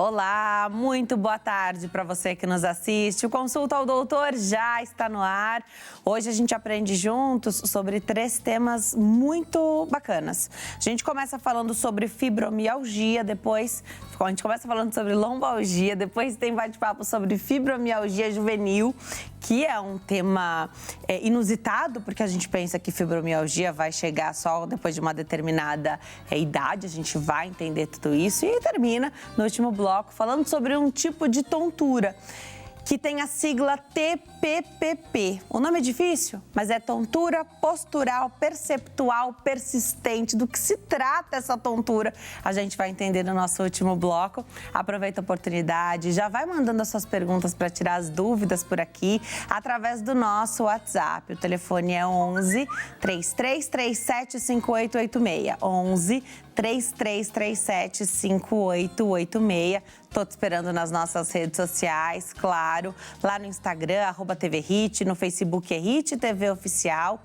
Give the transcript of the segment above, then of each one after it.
Olá, muito boa tarde para você que nos assiste. O Consulta ao Doutor já está no ar. Hoje a gente aprende juntos sobre 3 temas muito bacanas. A gente começa falando sobre fibromialgia, depois a gente começa falando sobre lombalgia, depois tem bate-papo sobre fibromialgia juvenil, que é um tema inusitado, porque a gente pensa que fibromialgia vai chegar só depois de uma determinada idade, a gente vai entender tudo isso e termina no último bloco falando sobre um tipo de tontura que tem a sigla TPPP. O nome é difícil, mas é tontura postural perceptual persistente. Do que se trata essa tontura? A gente vai entender no nosso último bloco. Aproveita a oportunidade, já vai mandando as suas perguntas para tirar as dúvidas por aqui, através do nosso WhatsApp. O telefone é 11 3337 5886. 11 3337 5886. Tô te esperando nas nossas redes sociais, claro, lá no Instagram, @TVHit, no Facebook é Hit TV Oficial.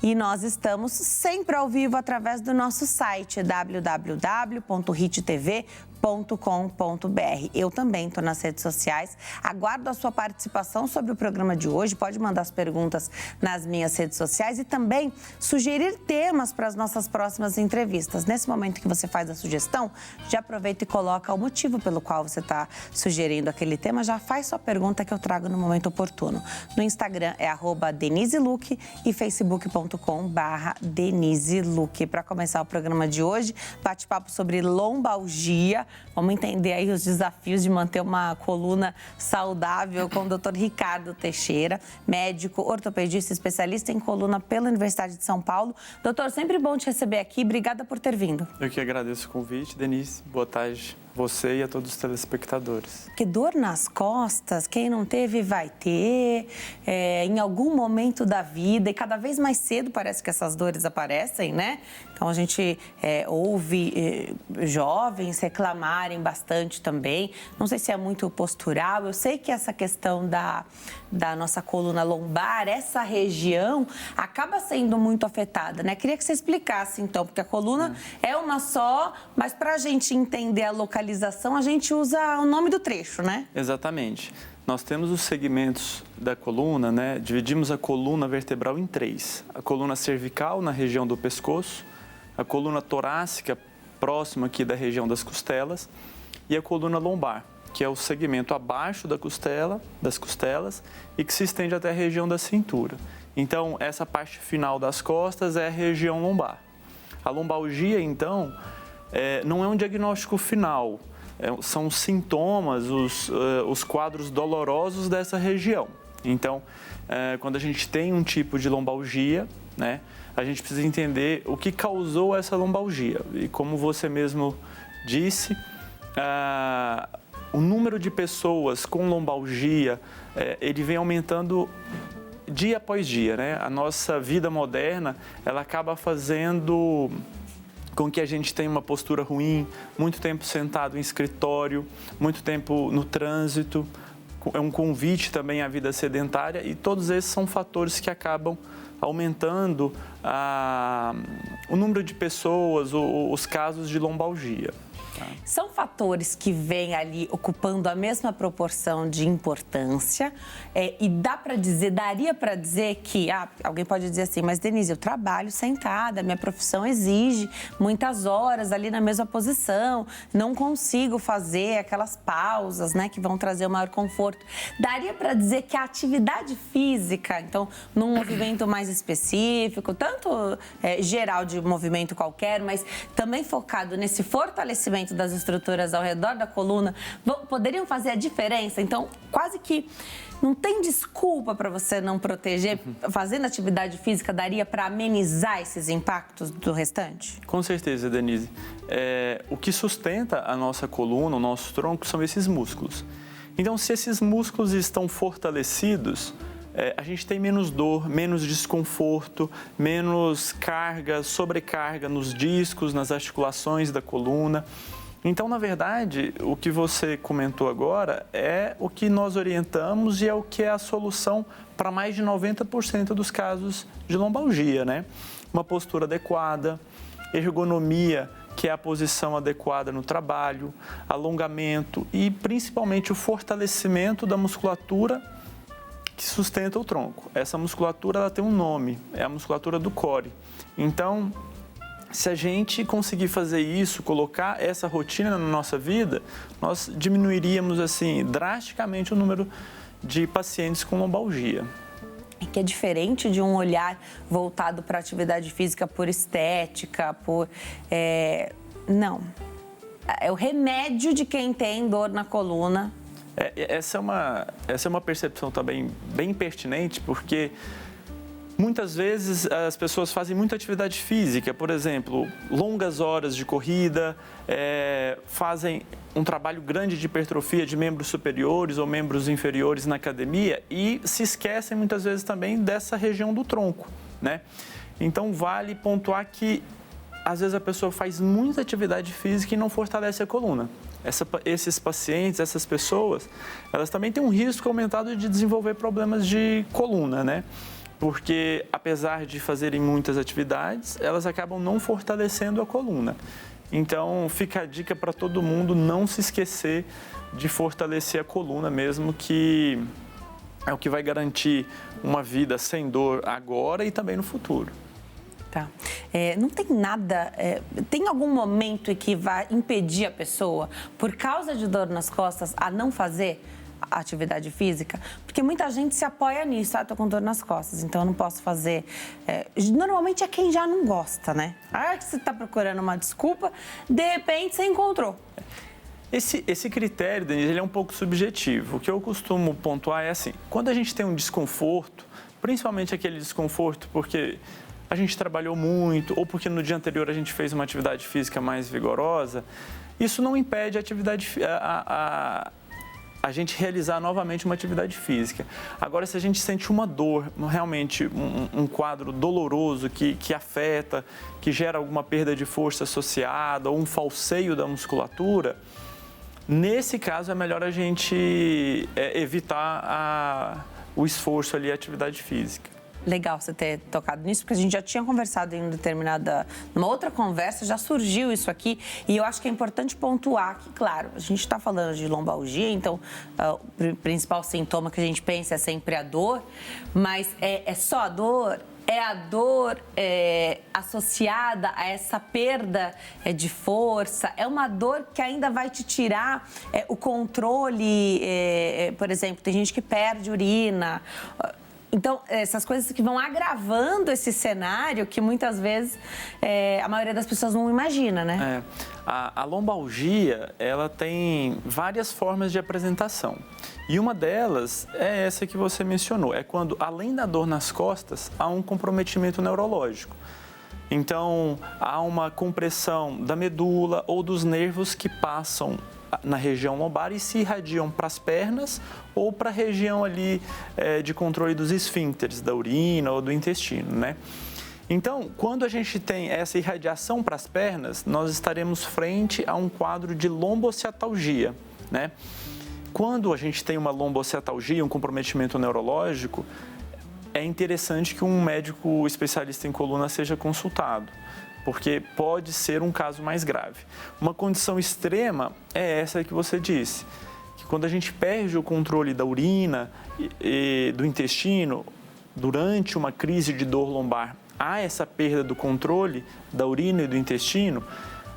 E nós estamos sempre ao vivo através do nosso site, www.hittv.com.br. Eu também estou nas redes sociais. Aguardo a sua participação sobre o programa de hoje. Pode mandar as perguntas nas minhas redes sociais e também sugerir temas para as nossas próximas entrevistas. Nesse momento que você faz a sugestão, já aproveita e coloca o motivo pelo qual você está sugerindo aquele tema. Já faz sua pergunta que eu trago no momento oportuno. No Instagram é @DeniseLuque e facebook.com/DeniseLuque. Para começar o programa de hoje, bate-papo sobre lombalgia. Vamos entender aí os desafios de manter uma coluna saudável com o Dr. Ricardo Teixeira, médico, ortopedista, especialista em coluna pela Universidade de São Paulo. Doutor, sempre bom te receber aqui. Obrigada por ter vindo. Eu que agradeço o convite, Denise. Boa tarde a você e a todos os telespectadores. Porque dor nas costas, quem não teve vai ter, em algum momento da vida, e cada vez mais cedo parece que essas dores aparecem, né? Então a gente ouve jovens reclamarem bastante também. Não sei se é muito postural, eu sei que essa questão da nossa coluna lombar, essa região, acaba sendo muito afetada, né? Queria que você explicasse então, porque a coluna é uma só, mas para a gente entender a localização, a gente usa o nome do trecho, né? Exatamente. Nós temos os segmentos da coluna, né? Dividimos a coluna vertebral em 3. A coluna cervical, na região do pescoço, a coluna torácica, próxima aqui da região das costelas, e a coluna lombar, que é o segmento abaixo das costelas e que se estende até a região da cintura. Então, essa parte final das costas é a região lombar. A lombalgia, então, não é um diagnóstico final, são os sintomas, os quadros dolorosos dessa região. Então, quando a gente tem um tipo de lombalgia, né, a gente precisa entender o que causou essa lombalgia. E como você mesmo disse, o número de pessoas com lombalgia, ele vem aumentando dia após dia, né? A nossa vida moderna, ela acaba fazendo com que a gente tenha uma postura ruim, muito tempo sentado em escritório, muito tempo no trânsito, é um convite também à vida sedentária, e todos esses são fatores que acabam aumentando o número de pessoas, os casos de lombalgia. São fatores que vêm ali ocupando a mesma proporção de importância e daria para dizer que, alguém pode dizer assim, mas Denise, eu trabalho sentada, minha profissão exige muitas horas ali na mesma posição, não consigo fazer aquelas pausas, né, que vão trazer o maior conforto. Daria para dizer que a atividade física, então, num movimento mais específico, tanto geral de movimento qualquer, mas também focado nesse fortalecimento das estruturas ao redor da coluna, poderiam fazer a diferença? Então, quase que não tem desculpa para você não proteger. Fazendo atividade física, daria para amenizar esses impactos do restante? Com certeza, Denise. O que sustenta a nossa coluna, o nosso tronco, são esses músculos. Então, se esses músculos estão fortalecidos, a gente tem menos dor, menos desconforto, menos carga, sobrecarga nos discos, nas articulações da coluna. Então, na verdade, o que você comentou agora é o que nós orientamos e é o que é a solução para mais de 90% dos casos de lombalgia, né? Uma postura adequada, ergonomia que é a posição adequada no trabalho, alongamento e principalmente o fortalecimento da musculatura que sustenta o tronco. Essa musculatura ela tem um nome, é a musculatura do core. Então, se a gente conseguir fazer isso, colocar essa rotina na nossa vida, nós diminuiríamos assim drasticamente o número de pacientes com lombalgia. Que é diferente de um olhar voltado para a atividade física por estética, não. É o remédio de quem tem dor na coluna. Essa é uma percepção também bem pertinente, porque muitas vezes as pessoas fazem muita atividade física, por exemplo, longas horas de corrida, fazem um trabalho grande de hipertrofia de membros superiores ou membros inferiores na academia e se esquecem muitas vezes também dessa região do tronco, né? Então vale pontuar que às vezes a pessoa faz muita atividade física e não fortalece a coluna. Esses pacientes, essas pessoas, elas também têm um risco aumentado de desenvolver problemas de coluna, né? Porque apesar de fazerem muitas atividades, elas acabam não fortalecendo a coluna. Então, fica a dica para todo mundo não se esquecer de fortalecer a coluna mesmo, que é o que vai garantir uma vida sem dor agora e também no futuro. Tá. Não tem nada, tem algum momento em que vai impedir a pessoa, por causa de dor nas costas, a não fazer atividade física? Porque muita gente se apoia nisso, tô com dor nas costas, então eu não posso fazer. Normalmente é quem já não gosta, né? Que você tá procurando uma desculpa, de repente você encontrou. Esse critério, Denise, ele é um pouco subjetivo. O que eu costumo pontuar é assim, quando a gente tem um desconforto, principalmente aquele desconforto porque a gente trabalhou muito ou porque no dia anterior a gente fez uma atividade física mais vigorosa, isso não impede a gente realizar novamente uma atividade física. Agora, se a gente sente uma dor, realmente um quadro doloroso que afeta, que gera alguma perda de força associada ou um falseio da musculatura, nesse caso é melhor a gente evitar o esforço ali, a atividade física. Legal você ter tocado nisso, porque a gente já tinha conversado em numa outra conversa, já surgiu isso aqui, e eu acho que é importante pontuar que, claro, a gente está falando de lombalgia, então o principal sintoma que a gente pensa é sempre a dor, mas é só a dor? É a dor associada a essa perda de força? É uma dor que ainda vai te tirar o controle? Por exemplo, tem gente que perde urina. Então, essas coisas que vão agravando esse cenário que muitas vezes a maioria das pessoas não imagina, né? A lombalgia, ela tem várias formas de apresentação. E uma delas é essa que você mencionou. É quando, além da dor nas costas, há um comprometimento neurológico. Então, há uma compressão da medula ou dos nervos que passam na região lombar e se irradiam para as pernas ou para a região ali de controle dos esfíncteres, da urina ou do intestino, né? Então, quando a gente tem essa irradiação para as pernas, nós estaremos frente a um quadro de lombociatalgia, né? Quando a gente tem uma lombociatalgia, um comprometimento neurológico, é interessante que um médico especialista em coluna seja consultado, porque pode ser um caso mais grave. Uma condição extrema é essa que você disse, que quando a gente perde o controle da urina e do intestino, durante uma crise de dor lombar, há essa perda do controle da urina e do intestino,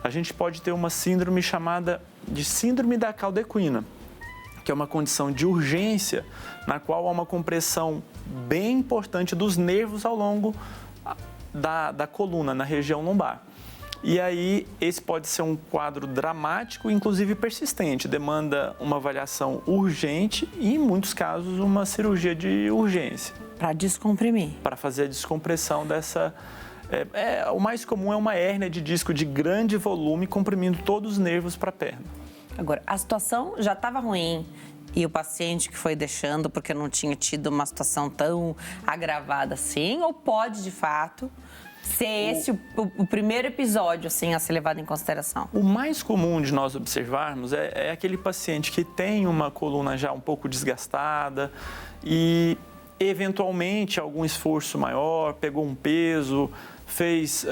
a gente pode ter uma síndrome chamada de síndrome da cauda equina, que é uma condição de urgência, na qual há uma compressão bem importante dos nervos ao longo da coluna, na região lombar. E aí, esse pode ser um quadro dramático, inclusive persistente, demanda uma avaliação urgente e, em muitos casos, uma cirurgia de urgência. Para descomprimir. Para fazer a descompressão dessa... o mais comum é uma hérnia de disco de grande volume, comprimindo todos os nervos para a perna. Agora, a situação já estava ruim e o paciente que foi deixando porque não tinha tido uma situação tão agravada assim, ou pode, de fato, ser esse o primeiro episódio assim, a ser levado em consideração? O mais comum de nós observarmos é aquele paciente que tem uma coluna já um pouco desgastada e, eventualmente, algum esforço maior, pegou um peso, fez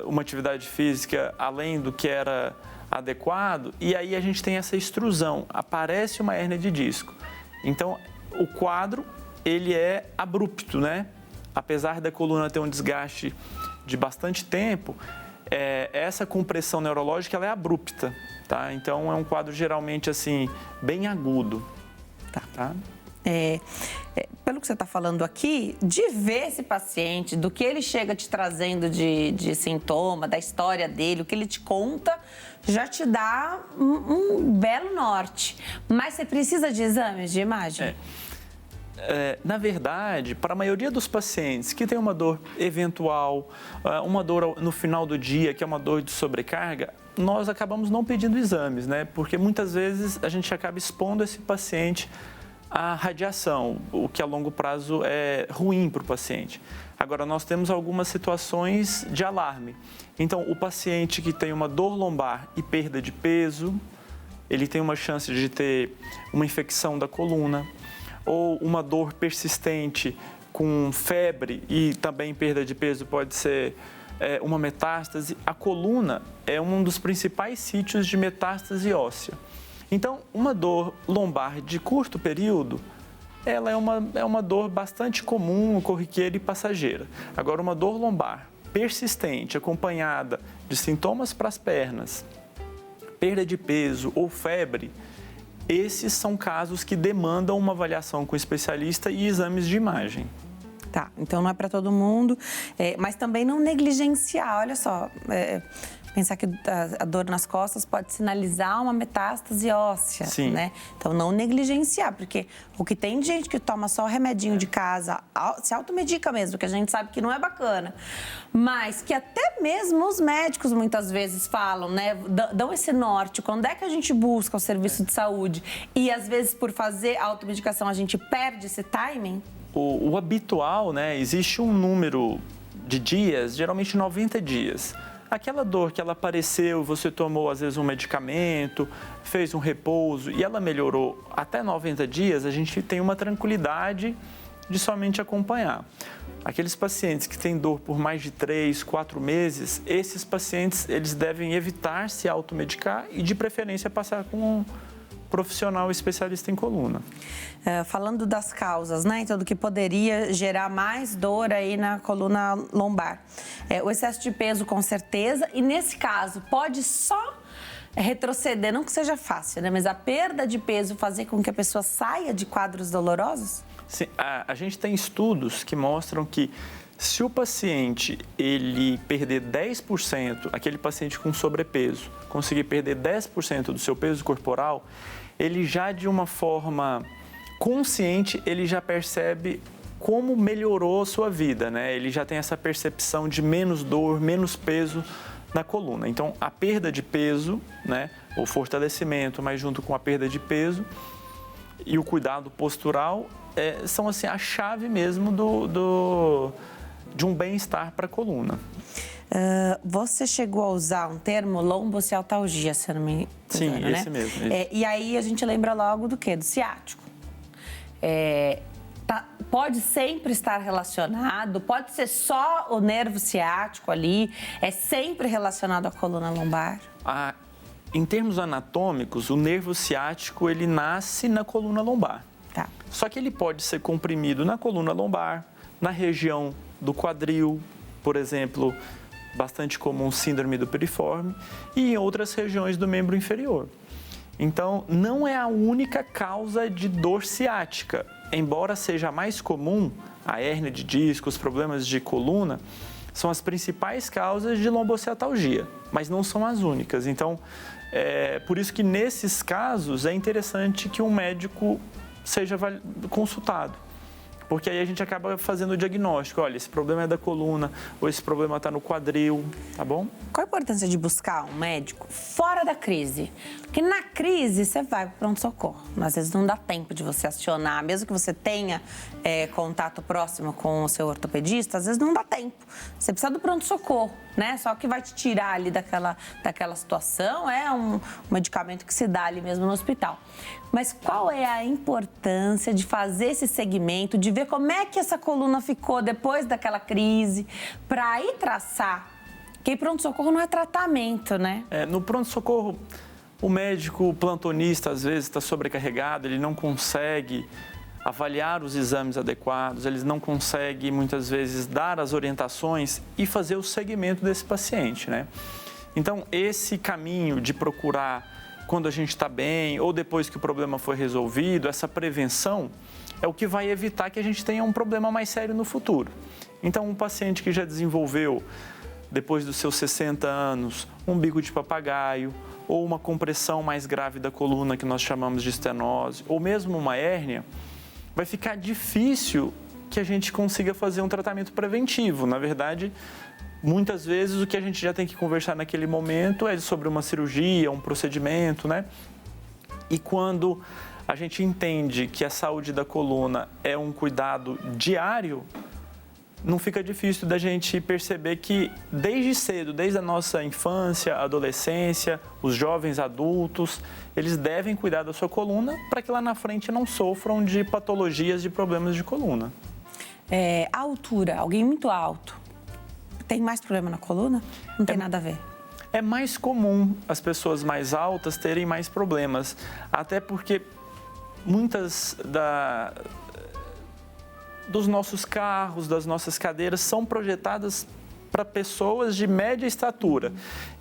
uma atividade física além do que era adequado, e aí a gente tem essa extrusão, aparece uma hérnia de disco. Então, o quadro, ele é abrupto, né? Apesar da coluna ter um desgaste de bastante tempo, essa compressão neurológica, ela é abrupta, tá? Então, é um quadro geralmente, assim, bem agudo, tá? Pelo que você está falando aqui, de ver esse paciente, do que ele chega te trazendo de sintoma, da história dele, o que ele te conta, já te dá um belo norte. Mas você precisa de exames de imagem? Na verdade, para a maioria dos pacientes que tem uma dor eventual, uma dor no final do dia, que é uma dor de sobrecarga, nós acabamos não pedindo exames, né? Porque muitas vezes a gente acaba expondo esse paciente à radiação, o que a longo prazo é ruim para o paciente. Agora, nós temos algumas situações de alarme. Então, o paciente que tem uma dor lombar e perda de peso, ele tem uma chance de ter uma infecção da coluna, ou uma dor persistente com febre e também perda de peso pode ser uma metástase. A coluna é um dos principais sítios de metástase óssea. Então, uma dor lombar de curto período, ela é uma dor bastante comum, corriqueira e passageira. Agora, uma dor lombar persistente, acompanhada de sintomas para as pernas, perda de peso ou febre, esses são casos que demandam uma avaliação com o especialista e exames de imagem. Tá, então não é para todo mundo, mas também não negligenciar. Olha só, pensar que a dor nas costas pode sinalizar uma metástase óssea, Sim. né? Então não negligenciar, porque o que tem de gente que toma só o remedinho de casa, se automedica mesmo, que a gente sabe que não é bacana, mas que até mesmo os médicos muitas vezes falam, né? Dão esse norte, quando é que a gente busca o serviço de saúde e às vezes por fazer a automedicação a gente perde esse timing? O habitual, né? Existe um número de dias, geralmente 90 dias. Aquela dor que ela apareceu, você tomou às vezes um medicamento, fez um repouso e ela melhorou até 90 dias, a gente tem uma tranquilidade de somente acompanhar. Aqueles pacientes que têm dor por mais de 3, 4 meses, esses pacientes eles devem evitar se automedicar e de preferência passar com um profissional especialista em coluna. Falando das causas, né? Então, do que poderia gerar mais dor aí na coluna lombar. O excesso de peso, com certeza. E nesse caso, pode só retroceder, não que seja fácil, né? Mas a perda de peso fazer com que a pessoa saia de quadros dolorosos? Sim, a gente tem estudos que mostram que se o paciente ele perder 10%, aquele paciente com sobrepeso, conseguir perder 10% do seu peso corporal, ele já de uma forma consciente, ele já percebe como melhorou a sua vida, né? Ele já tem essa percepção de menos dor, menos peso na coluna. Então, a perda de peso, né? O fortalecimento, mas junto com a perda de peso e o cuidado postural, são assim, a chave mesmo de um bem-estar para a coluna. Você chegou a usar um termo lombocialtalgia, se eu não me engano, sim, né? Esse mesmo. Esse. E aí a gente lembra logo do quê? Do ciático. Pode sempre estar relacionado, pode ser só o nervo ciático ali, é sempre relacionado à coluna lombar? Em termos anatômicos, o nervo ciático ele nasce na coluna lombar. Tá. Só que ele pode ser comprimido na coluna lombar, na região do quadril, por exemplo, bastante comum síndrome do piriforme, e em outras regiões do membro inferior. Então, não é a única causa de dor ciática. Embora seja mais comum, a hérnia de disco, os problemas de coluna, são as principais causas de lombocialtalgia, mas não são as únicas. Então, por isso que nesses casos é interessante que um médico seja consultado. Porque aí a gente acaba fazendo o diagnóstico. Olha, esse problema é da coluna, ou esse problema está no quadril, tá bom? Qual a importância de buscar um médico fora da crise? Porque na crise você vai para o pronto-socorro. Às vezes não dá tempo de você acionar, mesmo que você tenha contato próximo com o seu ortopedista, às vezes não dá tempo. Você precisa do pronto-socorro, né? Só que vai te tirar ali daquela situação, um medicamento que se dá ali mesmo no hospital. Mas qual é a importância de fazer esse segmento, de ver como é que essa coluna ficou depois daquela crise, para aí traçar? Porque pronto-socorro não é tratamento, né? No pronto-socorro, o médico plantonista, às vezes, está sobrecarregado, ele não consegue avaliar os exames adequados, eles não conseguem, muitas vezes, dar as orientações e fazer o segmento desse paciente, né? Então, esse caminho de procurar quando a gente está bem ou depois que o problema foi resolvido, essa prevenção é o que vai evitar que a gente tenha um problema mais sério no futuro. Então, um paciente que já desenvolveu, depois dos seus 60 anos, um bico de papagaio ou uma compressão mais grave da coluna, que nós chamamos de estenose, ou mesmo uma hérnia, vai ficar difícil que a gente consiga fazer um tratamento preventivo. Na verdade, muitas vezes o que a gente já tem que conversar naquele momento é sobre uma cirurgia, um procedimento, né? E quando a gente entende que a saúde da coluna é um cuidado diário, não fica difícil da gente perceber que desde cedo, desde a nossa infância, adolescência, os jovens adultos, eles devem cuidar da sua coluna para que lá na frente não sofram de patologias, de problemas de coluna. A altura, alguém muito alto, tem mais problema na coluna? Não tem nada a ver? É mais comum as pessoas mais altas terem mais problemas, até porque muitas dos nossos carros, das nossas cadeiras, são projetadas para pessoas de média estatura.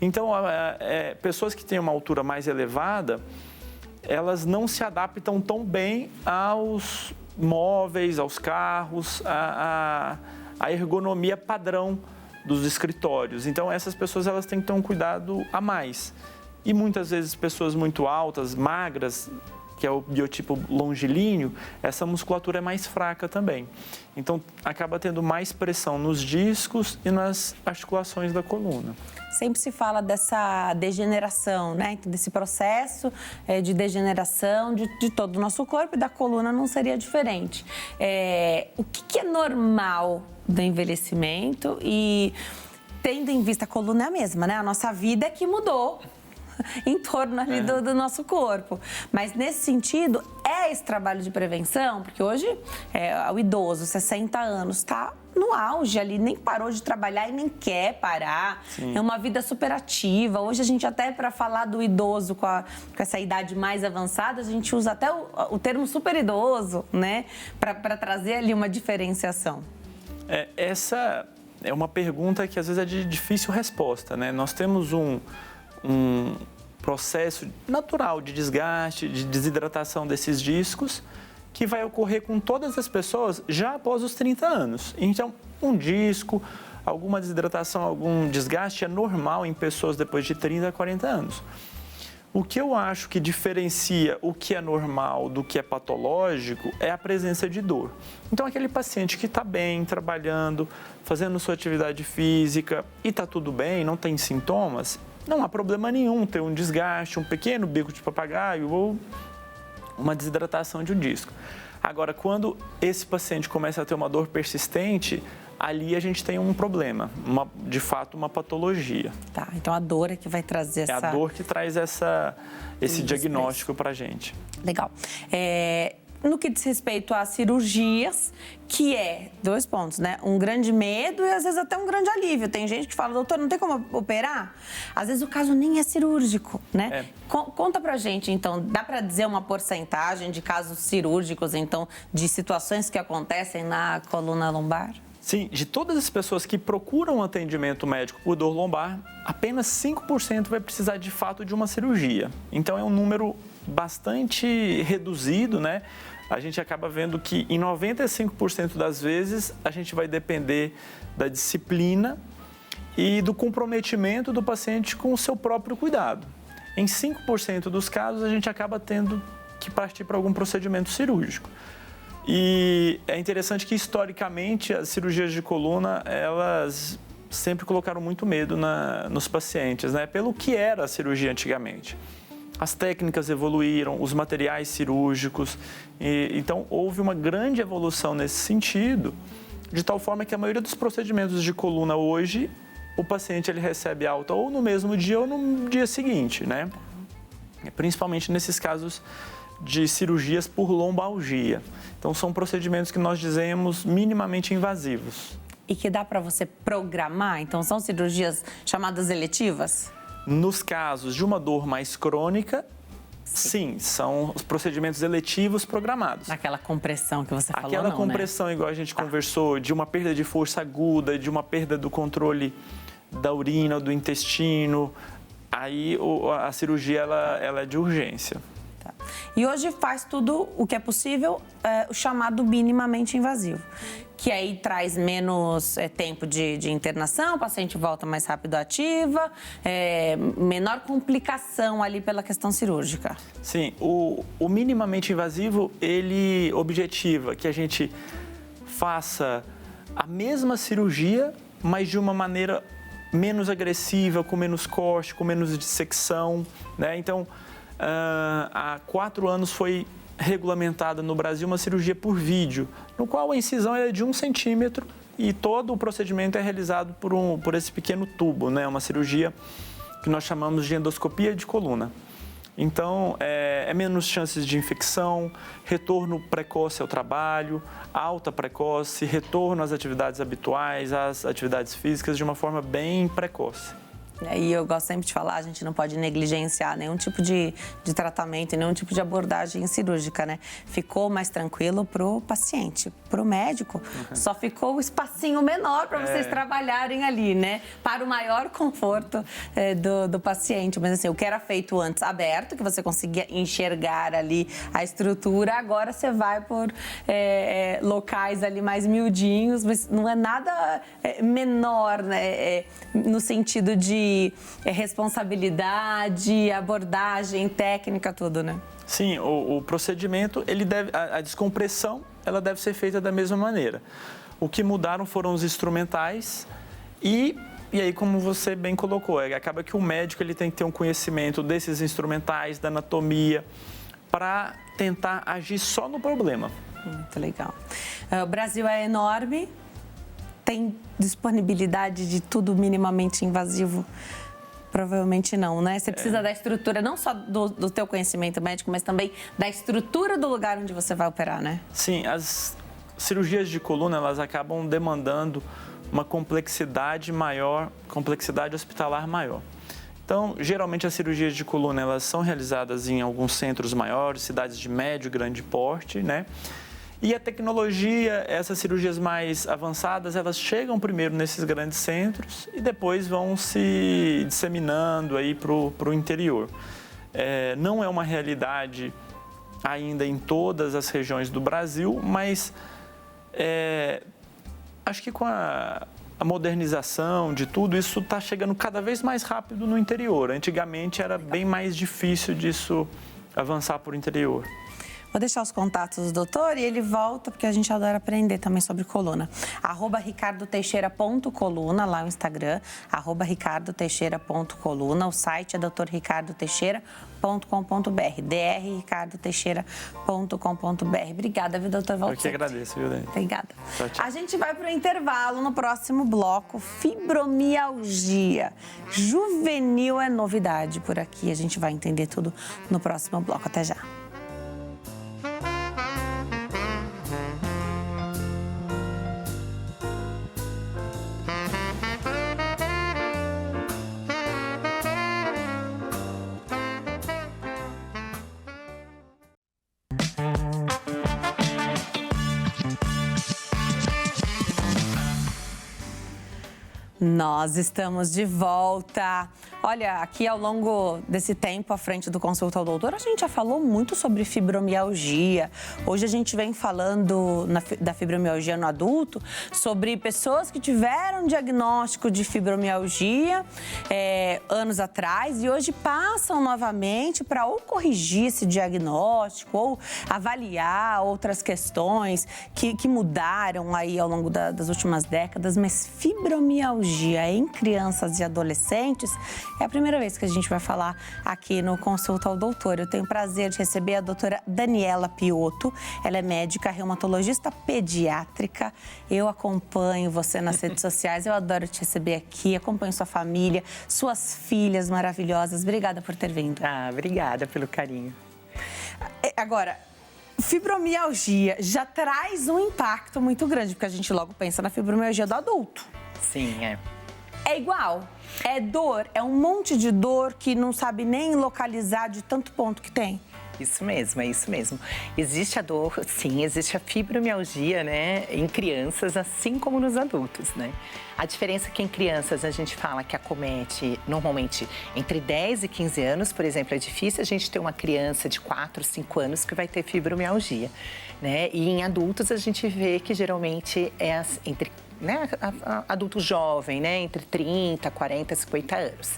Então, pessoas que têm uma altura mais elevada, elas não se adaptam tão bem aos móveis, aos carros, à ergonomia padrão dos escritórios. Então, essas pessoas elas têm que ter um cuidado a mais. E muitas vezes pessoas muito altas, magras, que é o biotipo longilíneo, essa musculatura é mais fraca também. Então, acaba tendo mais pressão nos discos e nas articulações da coluna. Sempre se fala dessa degeneração, né? Então, desse processo de degeneração de todo o nosso corpo e da coluna não seria diferente. O que é normal do envelhecimento e tendo em vista a coluna é a mesma, né? A nossa vida é que mudou em torno ali do nosso corpo. Mas nesse sentido, esse trabalho de prevenção, porque hoje o idoso, 60 anos, está no auge ali, nem parou de trabalhar e nem quer parar. Sim. É uma vida super ativa. Hoje a gente até, para falar do idoso com essa idade mais avançada, a gente usa até o termo super idoso, né? Para trazer ali uma diferenciação. Essa é uma pergunta que às vezes é de difícil resposta, né? Nós temos um processo natural de desgaste, de desidratação desses discos, que vai ocorrer com todas as pessoas já após os 30 anos. Então, um disco, alguma desidratação, algum desgaste é normal em pessoas depois de 30 a 40 anos. O que eu acho que diferencia o que é normal do que é patológico é a presença de dor. Então, aquele paciente que está bem, trabalhando, fazendo sua atividade física e está tudo bem, não tem sintomas, não há problema nenhum ter um desgaste, um pequeno bico de papagaio ou uma desidratação de um disco. Agora, quando esse paciente começa a ter uma dor persistente, ali a gente tem um problema, de fato, uma patologia. Tá, então a dor é que vai trazer essa... É a dor que traz esse diagnóstico para a gente. Legal. No que diz respeito a cirurgias, que é, 2 pontos, né? Um grande medo e às vezes até um grande alívio. Tem gente que fala, doutor, não tem como operar? Às vezes o caso nem é cirúrgico, né? Conta pra gente, então, dá pra dizer uma porcentagem de casos cirúrgicos, então, de situações que acontecem na coluna lombar? Sim, de todas as pessoas que procuram atendimento médico por dor lombar, apenas 5% vai precisar de fato de uma cirurgia. Então é um número bastante reduzido, né? A gente acaba vendo que em 95% das vezes a gente vai depender da disciplina e do comprometimento do paciente com o seu próprio cuidado. Em 5% dos casos a gente acaba tendo que partir para algum procedimento cirúrgico. E é interessante que, historicamente, as cirurgias de coluna, elas sempre colocaram muito medo nos pacientes, né? Pelo que era a cirurgia antigamente. As técnicas evoluíram, os materiais cirúrgicos, então houve uma grande evolução nesse sentido, de tal forma que a maioria dos procedimentos de coluna hoje, o paciente ele recebe alta ou no mesmo dia ou no dia seguinte, né? Principalmente nesses casos de cirurgias por lombalgia. Então, são procedimentos que nós dizemos minimamente invasivos. E que dá para você programar? Então, são cirurgias chamadas eletivas? Nos casos de uma dor mais crônica, sim, são os procedimentos eletivos programados. Aquela compressão que você falou, Aquela não, compressão, né? igual a gente conversou, de uma perda de força aguda, de uma perda do controle da urina, do intestino, aí a cirurgia ela é de urgência. Tá. E hoje faz tudo o que é possível, o chamado minimamente invasivo, que aí traz menos tempo de internação, o paciente volta mais rápido à ativa, menor complicação ali pela questão cirúrgica. Sim, o minimamente invasivo, ele objetiva que a gente faça a mesma cirurgia, mas de uma maneira menos agressiva, com menos corte, com menos dissecção, né? Então, há 4 anos foi regulamentada no Brasil uma cirurgia por vídeo, no qual a incisão é de 1 centímetro e todo o procedimento é realizado por esse pequeno tubo, né? Uma cirurgia que nós chamamos de endoscopia de coluna. Então, é menos chances de infecção, retorno precoce ao trabalho, alta precoce, retorno às atividades habituais, às atividades físicas de uma forma bem precoce. E eu gosto sempre de falar, a gente não pode negligenciar nenhum tipo de tratamento, nenhum tipo de abordagem cirúrgica, né? Ficou mais tranquilo pro paciente, pro médico, só ficou o espacinho menor para vocês trabalharem ali, né? Para o maior conforto do paciente. Mas assim, o que era feito antes aberto, que você conseguia enxergar ali a estrutura, agora você vai por locais ali mais miudinhos, mas não é nada menor, né? No sentido de responsabilidade, abordagem, técnica, tudo, né? Sim, o procedimento, a descompressão, ela deve ser feita da mesma maneira. O que mudaram foram os instrumentais e aí, como você bem colocou, acaba que o médico ele tem que ter um conhecimento desses instrumentais, da anatomia, para tentar agir só no problema. Muito legal. O Brasil é enorme. Tem disponibilidade de tudo minimamente invasivo? Provavelmente não, né? Você precisa da estrutura, não só do teu conhecimento médico, mas também da estrutura do lugar onde você vai operar, né? Sim, as cirurgias de coluna, elas acabam demandando uma complexidade maior, complexidade hospitalar maior. Então, geralmente as cirurgias de coluna, elas são realizadas em alguns centros maiores, cidades de médio, grande porte, né? E a tecnologia, essas cirurgias mais avançadas, elas chegam primeiro nesses grandes centros e depois vão se disseminando aí para o interior. Não é uma realidade ainda em todas as regiões do Brasil, mas acho que com a modernização de tudo, isso está chegando cada vez mais rápido no interior. Antigamente era bem mais difícil disso avançar por interior. Vou deixar os contatos do doutor e ele volta, porque a gente adora aprender também sobre coluna. @ricardoteixeira.coluna, lá no Instagram, @ricardoteixeira.coluna. O site é drricardoteixeira.com.br, drricardoteixeira.com.br. Obrigada, viu, doutor Valdir? Eu que agradeço, viu, Dani? Obrigada. Tchau, tchau. A gente vai para o intervalo no próximo bloco. Fibromialgia. Juvenil é novidade por aqui. A gente vai entender tudo no próximo bloco. Até já. Nós estamos de volta. Olha, aqui ao longo desse tempo à frente do Consulta ao Doutor, a gente já falou muito sobre fibromialgia. Hoje a gente vem falando da fibromialgia no adulto, sobre pessoas que tiveram diagnóstico de fibromialgia anos atrás e hoje passam novamente para ou corrigir esse diagnóstico ou avaliar outras questões que mudaram aí ao longo das últimas décadas, mas fibromialgia em crianças e adolescentes é a primeira vez que a gente vai falar aqui no Consulta ao Doutor. Eu tenho o prazer de receber a doutora Daniela Piotto. Ela é médica reumatologista pediátrica. Eu acompanho você nas redes sociais, eu adoro te receber aqui, acompanho sua família, suas filhas maravilhosas. Obrigada por ter vindo. Obrigada pelo carinho. Agora, fibromialgia já traz um impacto muito grande, porque a gente logo pensa na fibromialgia do adulto. Sim, é. É igual, é dor, é um monte de dor que não sabe nem localizar de tanto ponto que tem. Isso mesmo, é isso mesmo. Existe a dor, sim, existe a fibromialgia, né, em crianças, assim como nos adultos, né? A diferença é que em crianças a gente fala que acomete normalmente entre 10 e 15 anos, por exemplo, é difícil a gente ter uma criança de 4, 5 anos que vai ter fibromialgia, né? E em adultos a gente vê que geralmente é entre, né, adulto jovem, né, entre 30, 40, 50 anos.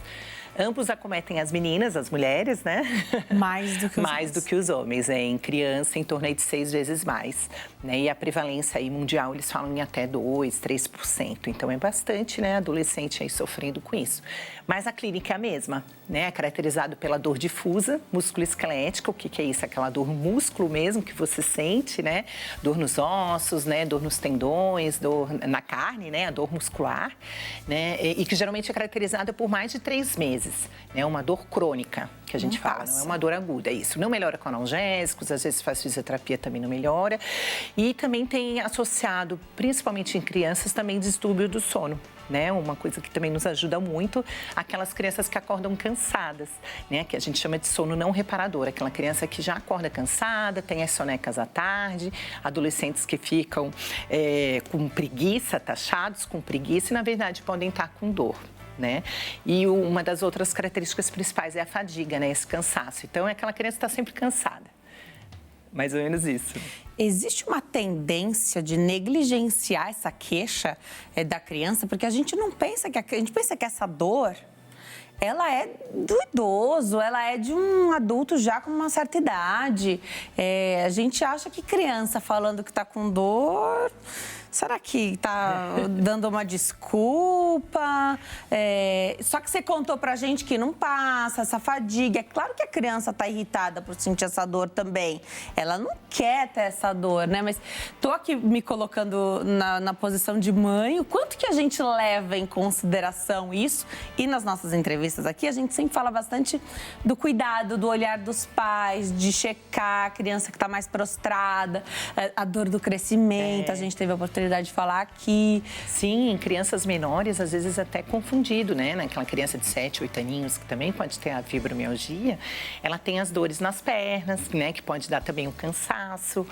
Ambos acometem as meninas, as mulheres, né? Mais do que os mais homens. do que os homens, né? Em criança, em torno aí de 6 vezes mais. Né? E a prevalência aí mundial, eles falam em até 2%, 3%. Então, é bastante, né? Adolescente aí sofrendo com isso. Mas a clínica é a mesma, né? É caracterizado pela dor difusa, musculoesquelética. O que é isso? Aquela dor no músculo mesmo que você sente, né? Dor nos ossos, né? Dor nos tendões, dor na carne, né? A dor muscular, né? E que geralmente é caracterizada por mais de 3 meses. É uma dor crônica, que a gente fala, não é uma dor aguda, é isso. Não melhora com analgésicos, às vezes faz fisioterapia, também não melhora. E também tem associado, principalmente em crianças, também distúrbio do sono. Né? Uma coisa que também nos ajuda muito, aquelas crianças que acordam cansadas, né? Que a gente chama de sono não reparador, aquela criança que já acorda cansada, tem as sonecas à tarde, adolescentes que ficam com preguiça, taxados com preguiça e, na verdade, podem estar com dor. Né? E uma das outras características principais é a fadiga, né? Esse cansaço. Então, é aquela criança que está sempre cansada. Mais ou menos isso. Existe uma tendência de negligenciar essa queixa da criança, porque a gente não pensa que a gente pensa que essa dor, ela é do idoso, ela é de um adulto já com uma certa idade. A gente acha que criança falando que está com dor, será que está dando uma desculpa? Só que você contou pra gente que não passa, essa fadiga. É claro que a criança está irritada por sentir essa dor também. Ela não quer ter essa dor, né? Mas tô aqui me colocando na posição de mãe. O quanto que a gente leva em consideração isso? E nas nossas entrevistas aqui, a gente sempre fala bastante do cuidado, do olhar dos pais, de checar a criança que está mais prostrada, a dor do crescimento. A gente teve a oportunidade de falar aqui. Sim, em crianças menores, às vezes até confundido, né? Naquela criança de 7, 8 aninhos, que também pode ter a fibromialgia, ela tem as dores nas pernas, né? Que pode dar também um cansaço.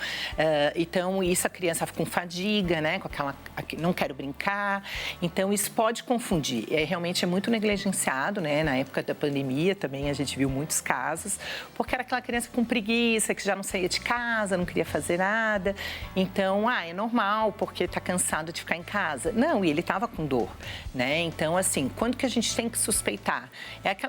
Então, isso a criança fica com fadiga, né? Com aquela, não quero brincar. Então, isso pode confundir. Realmente é muito negligenciado, né? Na época da pandemia também a gente viu muitos casos, porque era aquela criança com preguiça, que já não saía de casa, não queria fazer nada. Então, é normal, porque está cansado de ficar em casa. Não, e ele estava com dor, né? Então, assim, quando que a gente tem que suspeitar?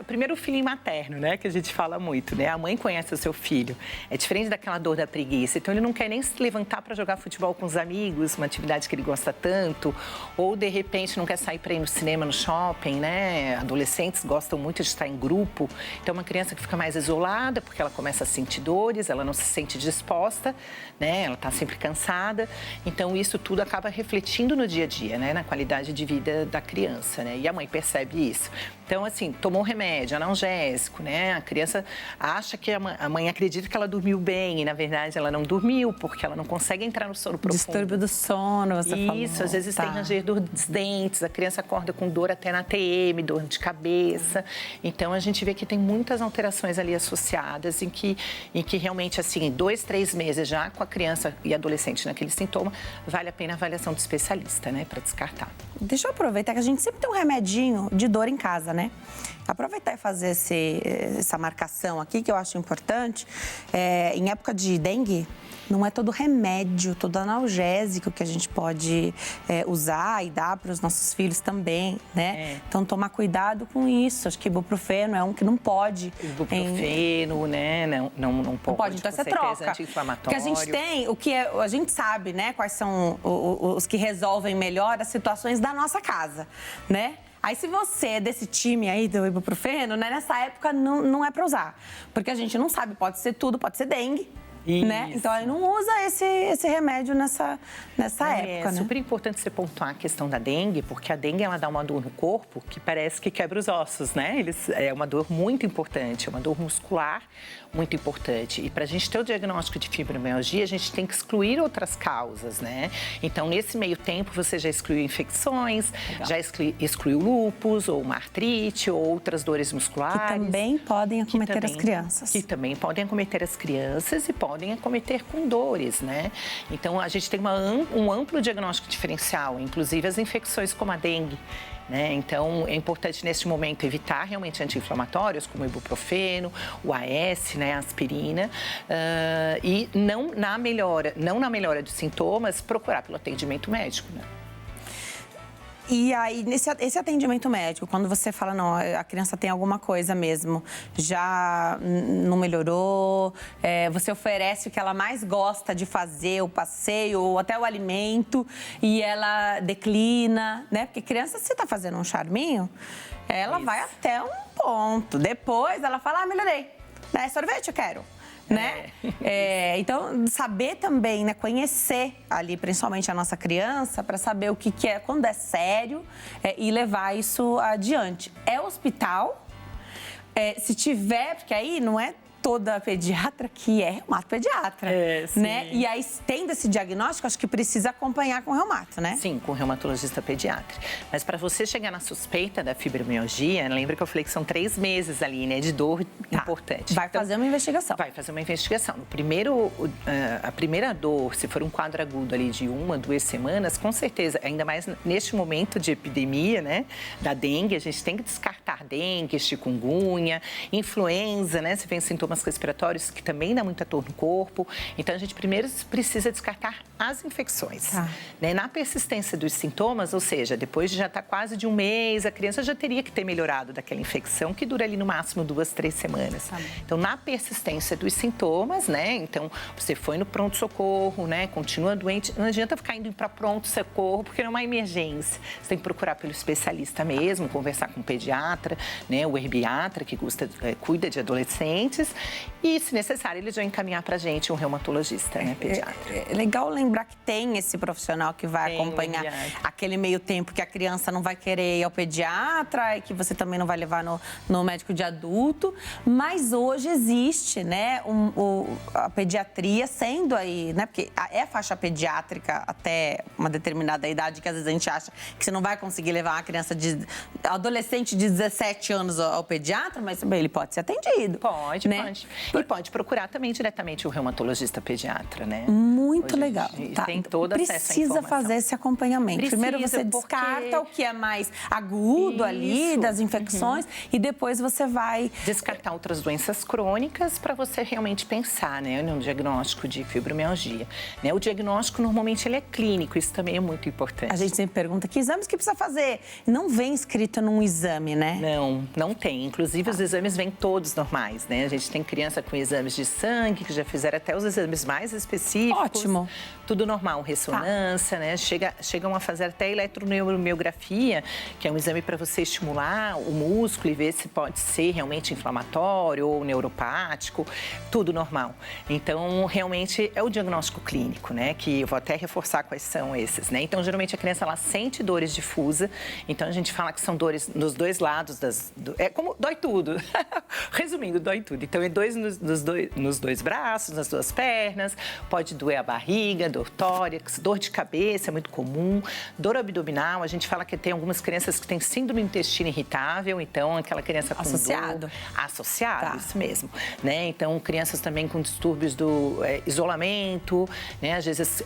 Primeiro o feeling materno, né? Que a gente fala muito, né? A mãe conhece o seu filho. É diferente daquela dor da preguiça. Então, ele não quer nem se levantar para jogar futebol com os amigos, uma atividade que ele gosta tanto. Ou, de repente, não quer sair para ir no cinema, no shopping, né? Adolescentes gostam muito de estar em grupo. Então, uma criança que fica mais isolada, porque ela começa a sentir dores, ela não se sente disposta, né? Ela está sempre cansada. Então, isso tudo acaba refletindo no dia a dia, né? Na qualidade de vida da criança, né? E a mãe percebe isso. Então, assim, tomou remédio, analgésico, né? A criança acha que a mãe acredita que ela dormiu bem e, na verdade, ela não dormiu porque ela não consegue entrar no sono profundo. Distúrbio do sono, você falou. Isso, às vezes tem ranger dos dentes, a criança acorda com dor até na TM, dor de cabeça. Então, a gente vê que tem muitas alterações ali associadas em que realmente, assim, 2, 3 meses já com a criança e adolescente naquele sintoma, vale a pena a avaliação do especialista, né, para descartar. Deixa eu aproveitar que a gente sempre tem um remedinho de dor em casa, né? Aproveitar e fazer essa marcação aqui, que eu acho importante. Em época de dengue, não é todo remédio, todo analgésico que a gente pode usar e dar para os nossos filhos também, né? Então, tomar cuidado com isso. Acho que ibuprofeno é um que não pode. Ibuprofeno, né? Não pode. Então, você troca. Porque a gente tem, a gente sabe, né? Quais são os que resolvem melhor as situações da nossa casa, né? Aí, se você é desse time aí do ibuprofeno, né, nessa época não é para usar. Porque a gente não sabe, pode ser tudo, pode ser dengue, né? Então, aí não usa esse remédio nessa época, É né? super importante você pontuar a questão da dengue, porque a dengue, ela dá uma dor no corpo que parece que quebra os ossos, né? É uma dor muito importante, é uma dor muscular muito importante. E para a gente ter o diagnóstico de fibromialgia, a gente tem que excluir outras causas, né? Então, nesse meio tempo, você já excluiu infecções, já excluiu lúpus, ou uma artrite, ou outras dores musculares. Que também podem acometer as crianças. Que também podem acometer as crianças e podem acometer com dores, né? Então, a gente tem um amplo diagnóstico diferencial, inclusive as infecções como a dengue. Né? Então, é importante neste momento evitar realmente anti-inflamatórios, como o ibuprofeno, o AS, né, a aspirina, e não na melhora dos sintomas, procurar pelo atendimento médico. Né? E aí, esse atendimento médico, quando você fala, não, a criança tem alguma coisa mesmo, já não melhorou, você oferece o que ela mais gosta de fazer, o passeio ou até o alimento, e ela declina, né? Porque criança, se tá fazendo um charminho, ela vai até um ponto. Depois ela fala, melhorei, né? Sorvete eu quero. Né? Então, saber também, né, conhecer ali, principalmente a nossa criança, para saber o que é, quando é sério, e levar isso adiante. É hospital, se tiver, porque aí não é toda pediatra que é reumatopediatra, né? E aí, tendo esse diagnóstico, acho que precisa acompanhar com o reumato, né? Sim, com o reumatologista pediatra. Mas para você chegar na suspeita da fibromialgia, lembra que eu falei que são 3 meses ali, né, de dor importante. Vai fazer uma investigação. Vai fazer uma investigação. A primeira dor, se for um quadro agudo ali de 1 a 2 semanas, com certeza, ainda mais neste momento de epidemia, né, da dengue, a gente tem que descartar dengue, chikungunya, influenza, né, se vem sintomas respiratórios, que também dá muita dor no corpo. Então, a gente primeiro precisa descartar as infecções. Né? Na persistência dos sintomas, ou seja, depois de já estar quase de 1 mês, a criança já teria que ter melhorado daquela infecção, que dura ali no máximo 2, 3 semanas. Então, na persistência dos sintomas, né? Então, você foi no pronto-socorro, né? Continua doente, não adianta ficar indo para pronto-socorro, porque não é uma emergência. Você tem que procurar pelo especialista mesmo, conversar com o pediatra, né? O herbiatra, que cuida de adolescentes. E, se necessário, eles vão encaminhar para a gente um reumatologista, né, pediatra. É legal lembrar que tem esse profissional que vai acompanhar aquele meio tempo que a criança não vai querer ir ao pediatra e que você também não vai levar no médico de adulto. Mas hoje existe, né, a pediatria sendo aí, né, porque é faixa pediátrica até uma determinada idade que às vezes a gente acha que você não vai conseguir levar uma criança adolescente de 17 anos ao pediatra, mas bem, ele pode ser atendido. Pode, né? pode. E pode procurar também diretamente o reumatologista pediatra, né? Muito legal. Tem todo acesso à Precisa informação. fazer esse acompanhamento. Primeiro você descarta o que é mais agudo ali, das infecções, e depois você vai descartar outras doenças crônicas para você realmente pensar, né, no diagnóstico de fibromialgia. Né? O diagnóstico, normalmente, ele é clínico, isso também é muito importante. A gente sempre pergunta que exames que precisa fazer. Não vem escrito num exame, né? Não tem. Inclusive, os exames vêm todos normais, né? A gente tem criança com exames de sangue, que já fizeram até os exames mais específicos. Ótimo. Tudo normal, ressonância, né? Chegam a fazer até eletroneuromiografia, que é um exame para você estimular o músculo e ver se pode ser realmente inflamatório ou neuropático, tudo normal. Então, realmente, é o diagnóstico clínico, né? Que eu vou até reforçar quais são esses, né? Então, geralmente, a criança, ela sente dores difusas. Então, a gente fala que são dores nos 2 lados é como dói tudo. Resumindo, dói tudo. Então, é nos 2 braços, nas 2 pernas, pode doer a barriga, dor tórax, dor de cabeça, é muito comum, dor abdominal. A gente fala que tem algumas crianças que têm síndrome do intestino irritável, então aquela criança com associado. Associado, isso mesmo. Né? Então, crianças também com distúrbios do isolamento, né? Às vezes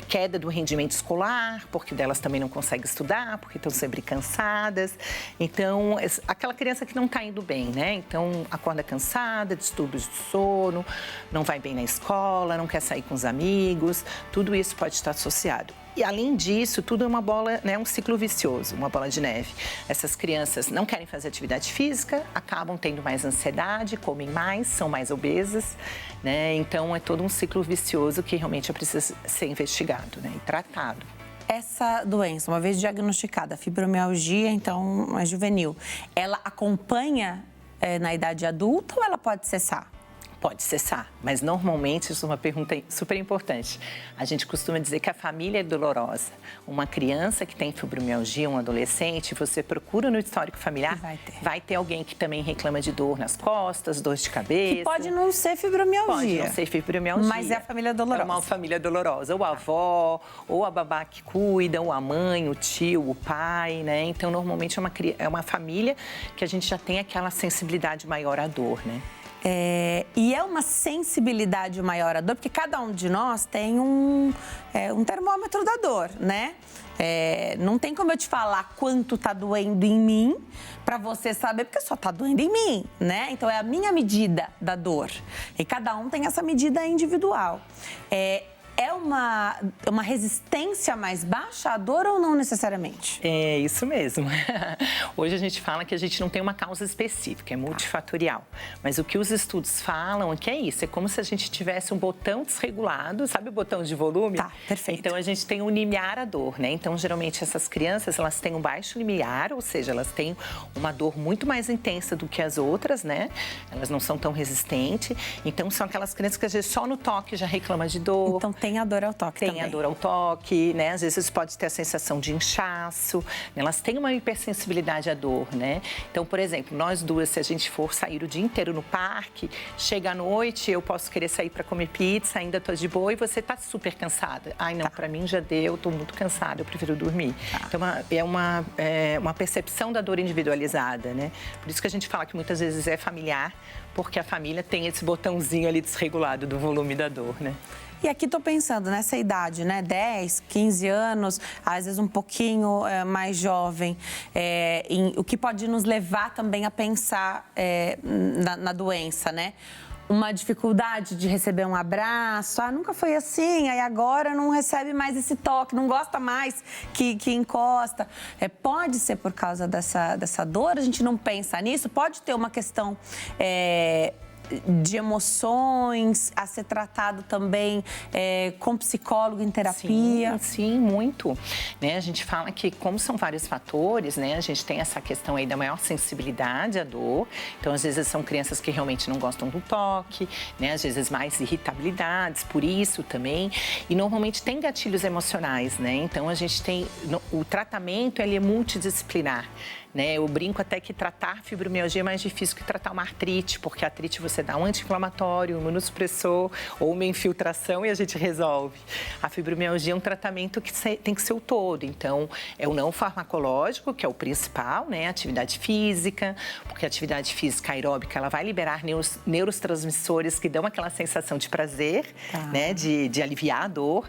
queda do rendimento escolar, porque delas também não conseguem estudar, porque estão sempre cansadas. Então, aquela criança que não está indo bem, né? Então, acorda cansada, distúrbios do sono, não vai bem na escola, não quer sair com os amigos, tudo isso pode estar associado. E, além disso, tudo é uma bola, né, um ciclo vicioso, uma bola de neve. Essas crianças não querem fazer atividade física, acabam tendo mais ansiedade, comem mais, são mais obesas, né? Então, é todo um ciclo vicioso que realmente precisa ser investigado, né, e tratado. Essa doença, uma vez diagnosticada, a fibromialgia, então, é juvenil, ela acompanha na idade adulta ou ela pode cessar? Pode cessar, mas normalmente, isso é uma pergunta super importante. A gente costuma dizer que a família é dolorosa. Uma criança que tem fibromialgia, um adolescente, você procura no histórico familiar, vai ter alguém que também reclama de dor nas costas, dor de cabeça. Que pode não ser fibromialgia. Pode não ser fibromialgia. Mas é a família dolorosa. É uma família dolorosa. Ou a avó, ou a babá que cuida, ou a mãe, o tio, o pai, né? Então, normalmente é uma família que a gente já tem aquela sensibilidade maior à dor, né? E é uma sensibilidade maior à dor, porque cada um de nós tem um termômetro da dor, né? Não tem como eu te falar quanto tá doendo em mim para você saber, porque só tá doendo em mim, né? Então, é a minha medida da dor. E cada um tem essa medida individual. É uma resistência mais baixa à dor ou não necessariamente? É isso mesmo. Hoje a gente fala que a gente não tem uma causa específica, é multifatorial. Mas o que os estudos falam é que é isso, é como se a gente tivesse um botão desregulado, sabe o botão de volume? Tá, perfeito. Então a gente tem um limiar à dor, né? Então geralmente essas crianças, elas têm um baixo limiar, ou seja, elas têm uma dor muito mais intensa do que as outras, né? Elas não são tão resistentes. Então são aquelas crianças que às vezes só no toque já reclamam de dor. Então tem a dor ao toque também. Tem a dor ao toque, né? Às vezes pode ter a sensação de inchaço, né? Elas têm uma hipersensibilidade à dor, né? Então, por exemplo, nós duas, se a gente for sair o dia inteiro no parque, chega à noite, eu posso querer sair para comer pizza, ainda tô de boa e você tá super cansada. Ai, não, para mim já deu, tô muito cansada, eu prefiro dormir. Então, é uma percepção da dor individualizada, né? Por isso que a gente fala que muitas vezes é familiar, porque a família tem esse botãozinho ali desregulado do volume da dor, né? E aqui estou pensando, nessa idade, né? 10, 15 anos, às vezes um pouquinho mais jovem, o que pode nos levar também a pensar na doença, né? Uma dificuldade de receber um abraço, nunca foi assim, aí agora não recebe mais esse toque, não gosta mais que encosta. Pode ser por causa dessa dor, a gente não pensa nisso, pode ter uma questão de emoções a ser tratado também com psicólogo em terapia? Sim, muito. Né? A gente fala que, como são vários fatores, né? A gente tem essa questão aí da maior sensibilidade à dor. Então, às vezes, são crianças que realmente não gostam do toque, né? Às vezes, mais irritabilidades, por isso também. E, normalmente, tem gatilhos emocionais, né? Então, a gente tem... O tratamento, ele é multidisciplinar. Né? Eu brinco até que tratar fibromialgia é mais difícil que tratar uma artrite, porque a artrite você dá um anti-inflamatório, um imunossupressor ou uma infiltração e a gente resolve. A fibromialgia é um tratamento que tem que ser o todo, então é o não farmacológico, que é o principal, né? Atividade física, porque a atividade física aeróbica ela vai liberar neurotransmissores que dão aquela sensação de prazer, né? De aliviar a dor.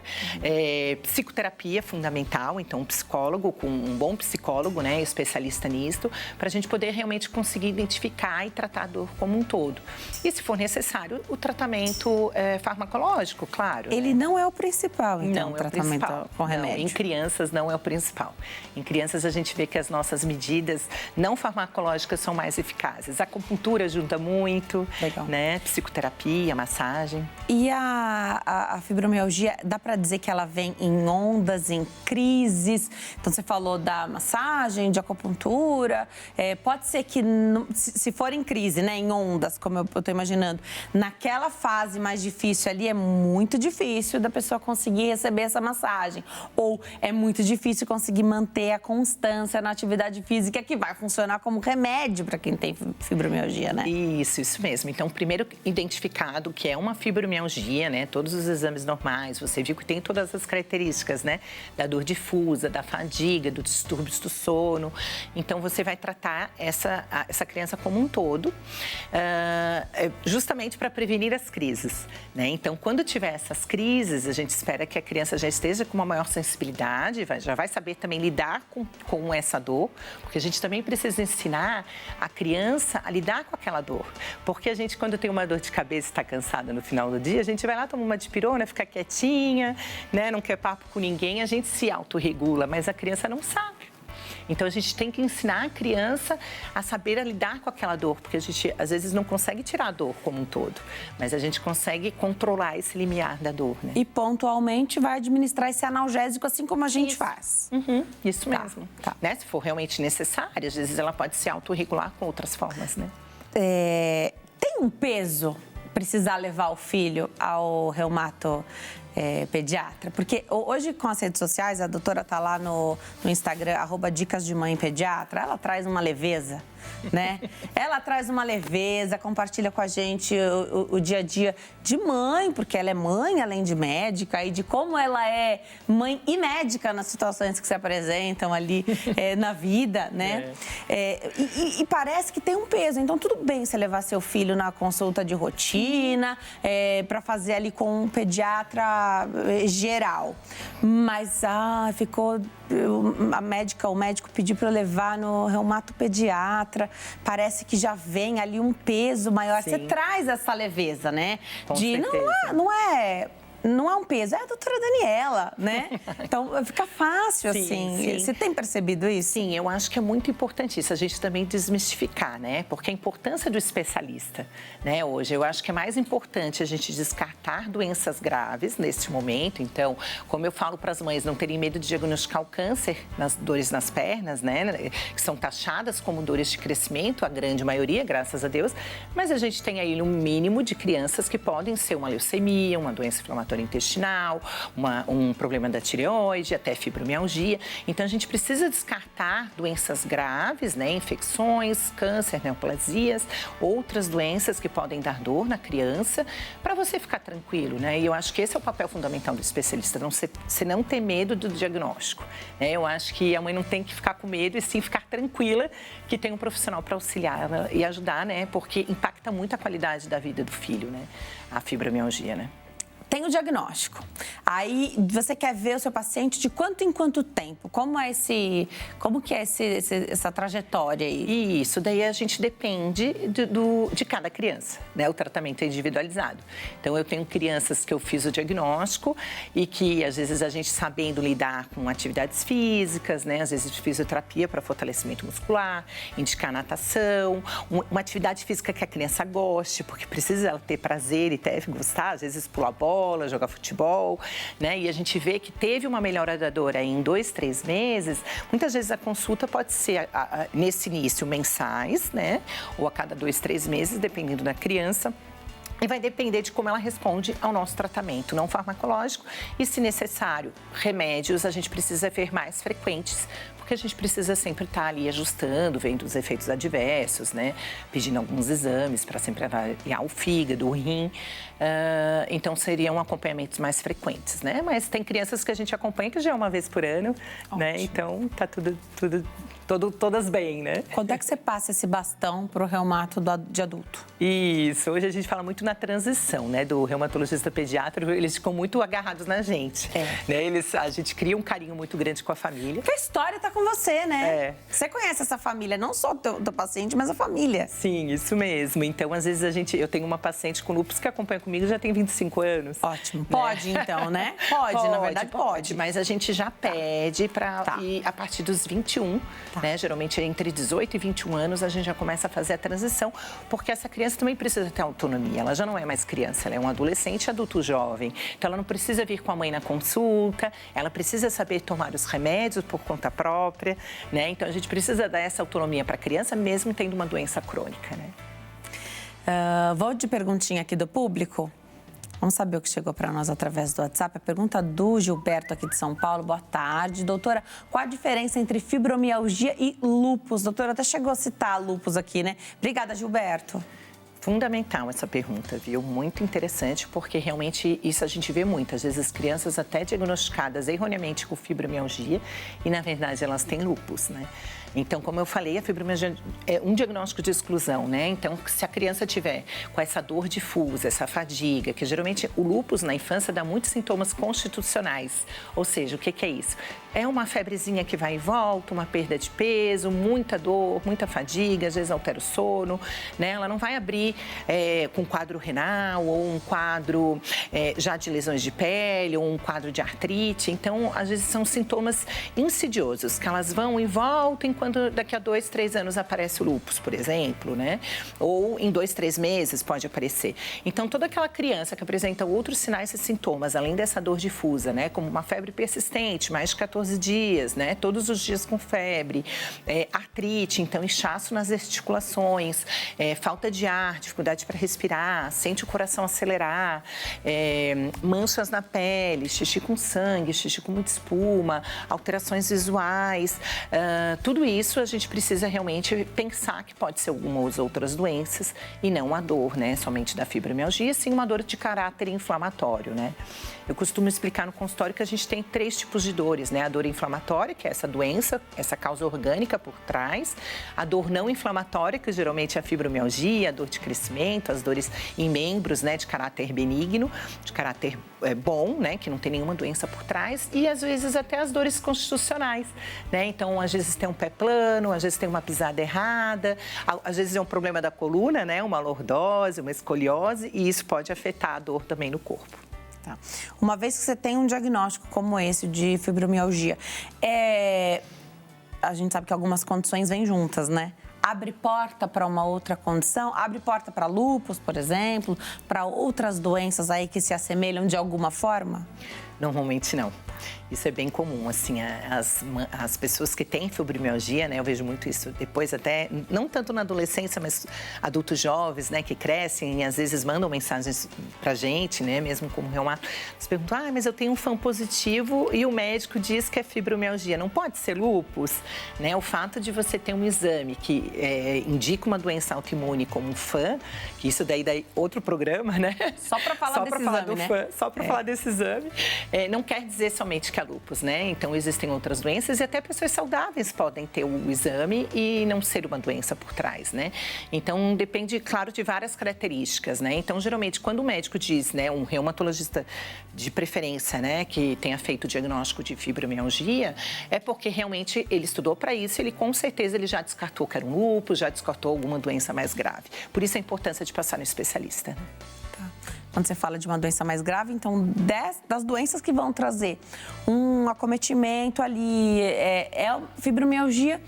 Psicoterapia é fundamental, então um psicólogo, com um bom psicólogo, né? Especialista nisto, para a gente poder realmente conseguir identificar e tratar a dor como um todo. E, se for necessário, o tratamento farmacológico, claro. Ele não é o principal, então, não o tratamento com remédio? Não, em crianças não é o principal. Em crianças a gente vê que as nossas medidas não farmacológicas são mais eficazes. A acupuntura ajuda muito, né? Psicoterapia, massagem. E a fibromialgia, dá para dizer que ela vem em ondas, em crises? Então, você falou da massagem, de acupuntura. Pode ser que, se for em crise, né, em ondas, como eu estou imaginando, naquela fase mais difícil ali, é muito difícil da pessoa conseguir receber essa massagem. Ou é muito difícil conseguir manter a constância na atividade física, que vai funcionar como remédio para quem tem fibromialgia, né? Isso mesmo. Então, primeiro identificado que é uma fibromialgia, né? Todos os exames normais, você viu que tem todas as características, né? Da dor difusa, da fadiga, dos distúrbios do sono. Então, você vai tratar essa criança como um todo, justamente para prevenir as crises, né? Então, quando tiver essas crises, a gente espera que a criança já esteja com uma maior sensibilidade, já vai saber também lidar com essa dor, porque a gente também precisa ensinar a criança a lidar com aquela dor. Porque a gente, quando tem uma dor de cabeça e está cansada no final do dia, a gente vai lá, toma uma dipirona, fica quietinha, né? Não quer papo com ninguém, a gente se autorregula, mas a criança não sabe. Então, a gente tem que ensinar a criança a saber lidar com aquela dor, porque a gente, às vezes, não consegue tirar a dor como um todo, mas a gente consegue controlar esse limiar da dor, né? E, pontualmente, vai administrar esse analgésico assim como a gente faz. Isso mesmo. Né? Se for realmente necessário, às vezes ela pode se autorregular com outras formas, né? Tem um peso precisar levar o filho ao reumato pediatra? Porque hoje, com as redes sociais, a doutora tá lá no Instagram, @dicas de mãe pediatra, ela traz uma leveza, né? Ela traz uma leveza, compartilha com a gente o dia a dia de mãe, porque ela é mãe, além de médica, e de como ela é mãe e médica nas situações que se apresentam ali na vida, né? E parece que tem um peso. Então, tudo bem você levar seu filho na consulta de rotina, para fazer ali com um pediatra geral. Mas, o médico pediu para eu levar no reumato pediatra. Parece que já vem ali um peso maior. Sim. Você traz essa leveza, né? Com certeza. Não é um peso, é a doutora Daniela, né? Então, fica fácil, Sim, assim. sim. Você tem percebido isso? Sim, eu acho que é muito importante isso, a gente também desmistificar, né? Porque a importância do especialista, né, hoje, eu acho que é mais importante a gente descartar doenças graves neste momento. Então, como eu falo para as mães não terem medo de diagnosticar o câncer, nas dores nas pernas, né? Que são taxadas como dores de crescimento, a grande maioria, graças a Deus. Mas a gente tem aí um mínimo de crianças que podem ser uma leucemia, uma doença inflamatória intestinal, um problema da tireoide, até fibromialgia. Então, a gente precisa descartar doenças graves, né? Infecções, câncer, neoplasias, outras doenças que podem dar dor na criança, para você ficar tranquilo, né? E eu acho que esse é o papel fundamental do especialista, você não ter medo do diagnóstico, né? Eu acho que a mãe não tem que ficar com medo e sim ficar tranquila que tem um profissional para auxiliar e ajudar, né? Porque impacta muito a qualidade da vida do filho, né? A fibromialgia, né? Tem o diagnóstico. Aí você quer ver o seu paciente de quanto em quanto tempo? Como que é essa trajetória aí? Isso, daí a gente depende de cada criança, né? O tratamento é individualizado. Então, eu tenho crianças que eu fiz o diagnóstico e que, às vezes, a gente sabendo lidar com atividades físicas, né? Às vezes, fisioterapia para fortalecimento muscular, indicar natação, uma atividade física que a criança goste, porque precisa ela ter prazer e gostar, às vezes, pular bola, jogar futebol, né? E a gente vê que teve uma melhora da dor aí em 2, 3 meses. Muitas vezes a consulta pode ser, nesse início, mensais, né? Ou a cada 2, 3 meses, dependendo da criança. E vai depender de como ela responde ao nosso tratamento não farmacológico. E, se necessário, remédios a gente precisa ver mais frequentes, porque a gente precisa sempre estar ali ajustando, vendo os efeitos adversos, né? Pedindo alguns exames para sempre avaliar o fígado, o rim. Então, seriam acompanhamentos mais frequentes, né? Mas tem crianças que a gente acompanha que já é uma vez por ano, né? Então, tá todas bem, né? Quando é que você passa esse bastão para o reumato de adulto? Isso, hoje a gente fala muito na transição, né, do reumatologista pediatra, eles ficam muito agarrados na gente, né, a gente cria um carinho muito grande com a família. Porque a história está com você, né? Você conhece essa família, não só o teu paciente, mas a família. Sim, isso mesmo. Então, às vezes, eu tenho uma paciente com lúpus que acompanha comigo já tem 25 anos. Ótimo. Pode, né? Então, né? Pode, na verdade, pode. Mas a gente já pede para ir a partir dos 21, né? Geralmente, entre 18 e 21 anos, a gente já começa a fazer a transição, porque essa criança também precisa ter autonomia. Ela já não é mais criança, ela é um adolescente, adulto jovem. Então, ela não precisa vir com a mãe na consulta, ela precisa saber tomar os remédios por conta própria, né? Então, a gente precisa dar essa autonomia para a criança, mesmo tendo uma doença crônica, né? Vou de perguntinha aqui do público. Vamos saber o que chegou para nós através do WhatsApp. A pergunta do Gilberto, aqui de São Paulo. Boa tarde. Doutora, qual a diferença entre fibromialgia e lúpus? Doutora, até chegou a citar lúpus aqui, né? Obrigada, Gilberto. Fundamental essa pergunta, viu? Muito interessante, porque realmente isso a gente vê muitas vezes as crianças até diagnosticadas erroneamente com fibromialgia e, na verdade, elas têm lúpus, né? Então, como eu falei, a fibromialgia é um diagnóstico de exclusão, né? Então, se a criança tiver com essa dor difusa, essa fadiga, que geralmente o lúpus na infância dá muitos sintomas constitucionais. Ou seja, o que é isso? É uma febrezinha que vai e volta, uma perda de peso, muita dor, muita fadiga, às vezes altera o sono, né? Ela não vai abrir com quadro renal ou um quadro já de lesões de pele ou um quadro de artrite. Então, às vezes são sintomas insidiosos, que elas vão e voltam quando daqui a 2, 3 anos aparece o lúpus, por exemplo, né? Ou em 2, 3 meses pode aparecer. Então, toda aquela criança que apresenta outros sinais e sintomas, além dessa dor difusa, né? Como uma febre persistente, mais de 14 dias, né? Todos os dias com febre, artrite, então inchaço nas articulações, falta de ar, dificuldade para respirar, sente o coração acelerar, manchas na pele, xixi com sangue, xixi com muita espuma, alterações visuais, tudo isso a gente precisa realmente pensar que pode ser algumas outras doenças e não a dor, né, somente da fibromialgia, sim uma dor de caráter inflamatório, né. Eu costumo explicar no consultório que a gente tem 3 tipos de dores, né? A dor inflamatória, que é essa doença, essa causa orgânica por trás. A dor não inflamatória, que geralmente é a fibromialgia, a dor de crescimento, as dores em membros, né? De caráter benigno, de caráter bom, né? Que não tem nenhuma doença por trás. E, às vezes, até as dores constitucionais, né? Então, às vezes tem um pé plano, às vezes tem uma pisada errada, às vezes é um problema da coluna, né? Uma lordose, uma escoliose, e isso pode afetar a dor também no corpo. Tá. Uma vez que você tem um diagnóstico como esse de fibromialgia, a gente sabe que algumas condições vêm juntas, né? Abre porta para uma outra condição? Abre porta para lúpus, por exemplo, para outras doenças aí que se assemelham de alguma forma? Normalmente não. Isso é bem comum, assim, as pessoas que têm fibromialgia, né, eu vejo muito isso depois até, não tanto na adolescência, mas adultos jovens, né, que crescem e às vezes mandam mensagens pra gente, né, mesmo como reumato, eles perguntam, mas eu tenho um FAM positivo e o médico diz que é fibromialgia, não pode ser lúpus, né, o fato de você ter um exame que indica uma doença autoimune como um FAM, que isso daí outro programa, né? Só para falar desse exame, né? FAM, só para falar desse exame, não quer dizer somente que é lúpus, né? Então, existem outras doenças e até pessoas saudáveis podem ter o exame e não ser uma doença por trás, né? Então, depende, claro, de várias características, né? Então, geralmente, quando o médico diz, né, um reumatologista de preferência, né, que tenha feito o diagnóstico de fibromialgia, é porque realmente ele estudou para isso, ele com certeza ele já descartou que era um lúpus, já descartou alguma doença mais grave. Por isso a importância de passar no especialista. Quando você fala de uma doença mais grave, então, das doenças que vão trazer um acometimento ali, fibromialgia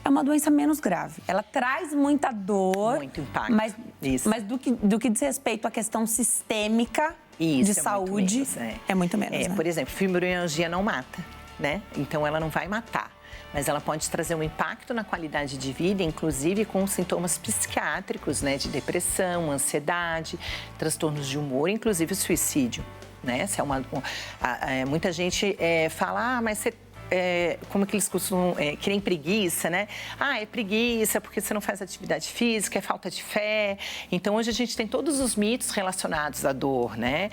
é uma doença menos grave. Ela traz muita dor. Muito impacto. Mas do que diz respeito à questão sistêmica de saúde, é muito menos. Né? Por exemplo, fibromialgia não mata, né? Então, ela não vai matar. Mas ela pode trazer um impacto na qualidade de vida, inclusive com sintomas psiquiátricos, né, de depressão, ansiedade, transtornos de humor, inclusive suicídio, né? Muita gente fala, mas você... como que eles costumam, que nem preguiça, né? É preguiça porque você não faz atividade física, é falta de fé. Então, hoje a gente tem todos os mitos relacionados à dor, né?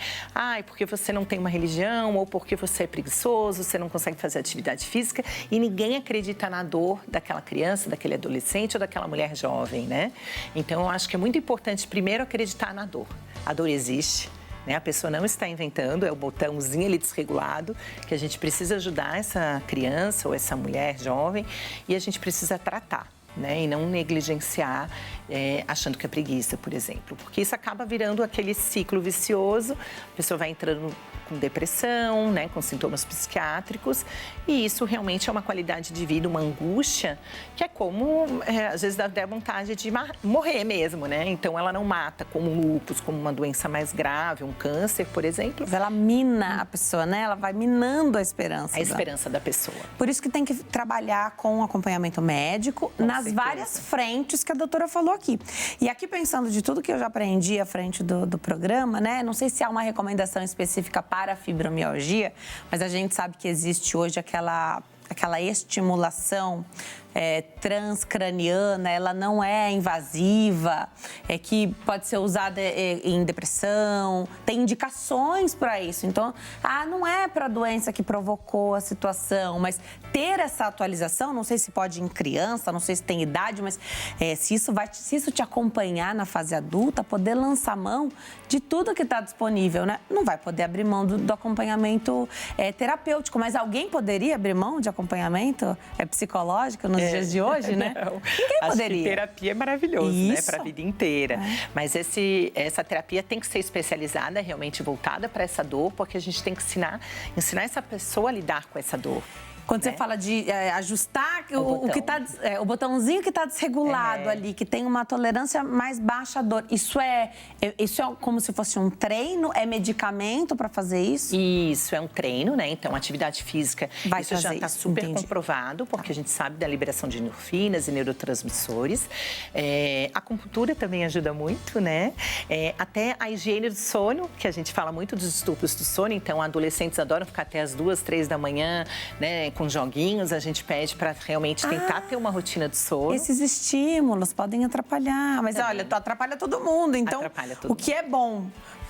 É porque você não tem uma religião ou porque você é preguiçoso, você não consegue fazer atividade física e ninguém acredita na dor daquela criança, daquele adolescente ou daquela mulher jovem, né? Então, eu acho que é muito importante primeiro acreditar na dor. A dor existe. A pessoa não está inventando, é o botãozinho ali desregulado, que a gente precisa ajudar essa criança ou essa mulher jovem e a gente precisa tratar, né? E não negligenciar achando que é preguiça, por exemplo. Porque isso acaba virando aquele ciclo vicioso, a pessoa vai entrando com depressão, né, com sintomas psiquiátricos, e isso realmente é uma qualidade de vida, uma angústia, que é como, às vezes, dá até vontade de morrer mesmo, né? Então, ela não mata como um lúpus, como uma doença mais grave, um câncer, por exemplo. Ela mina a pessoa, né? Ela vai minando a esperança. A esperança da pessoa. Por isso que tem que trabalhar com acompanhamento médico nas várias frentes que a doutora falou aqui. E aqui, pensando de tudo que eu já aprendi à frente do programa, né? Não sei se há uma recomendação específica para a fibromialgia, mas a gente sabe que existe hoje aquela estimulação transcraniana, ela não é invasiva, que pode ser usada em depressão, tem indicações para isso. Então, não é para a doença que provocou a situação, mas ter essa atualização, não sei se pode em criança, não sei se tem idade, mas se isso te acompanhar na fase adulta, poder lançar mão de tudo que está disponível, né? Não vai poder abrir mão do acompanhamento terapêutico, mas alguém poderia abrir mão de acompanhamento psicológico nos dias de hoje, né? Não. Ninguém poderia. Acho que terapia é maravilhoso, né? Para a vida inteira. Mas essa terapia tem que ser especializada, realmente voltada para essa dor, porque a gente tem que ensinar essa pessoa a lidar com essa dor. Quando né? você fala de ajustar o que tá, o botãozinho que está desregulado ali, que tem uma tolerância mais baixa à dor, isso é como se fosse um treino? É medicamento para fazer isso? Isso, é um treino, né? Então, atividade física, Vai isso já está super comprovado, porque a gente sabe da liberação de endorfinas e neurotransmissores. A acupuntura também ajuda muito, né? Até a higiene do sono, que a gente fala muito dos distúrbios do sono, então adolescentes adoram ficar até as 2, 3 da manhã, né? Com joguinhos, a gente pede para realmente tentar ter uma rotina de sono. Esses estímulos podem atrapalhar, mas olha, atrapalha todo mundo. Então, o que é bom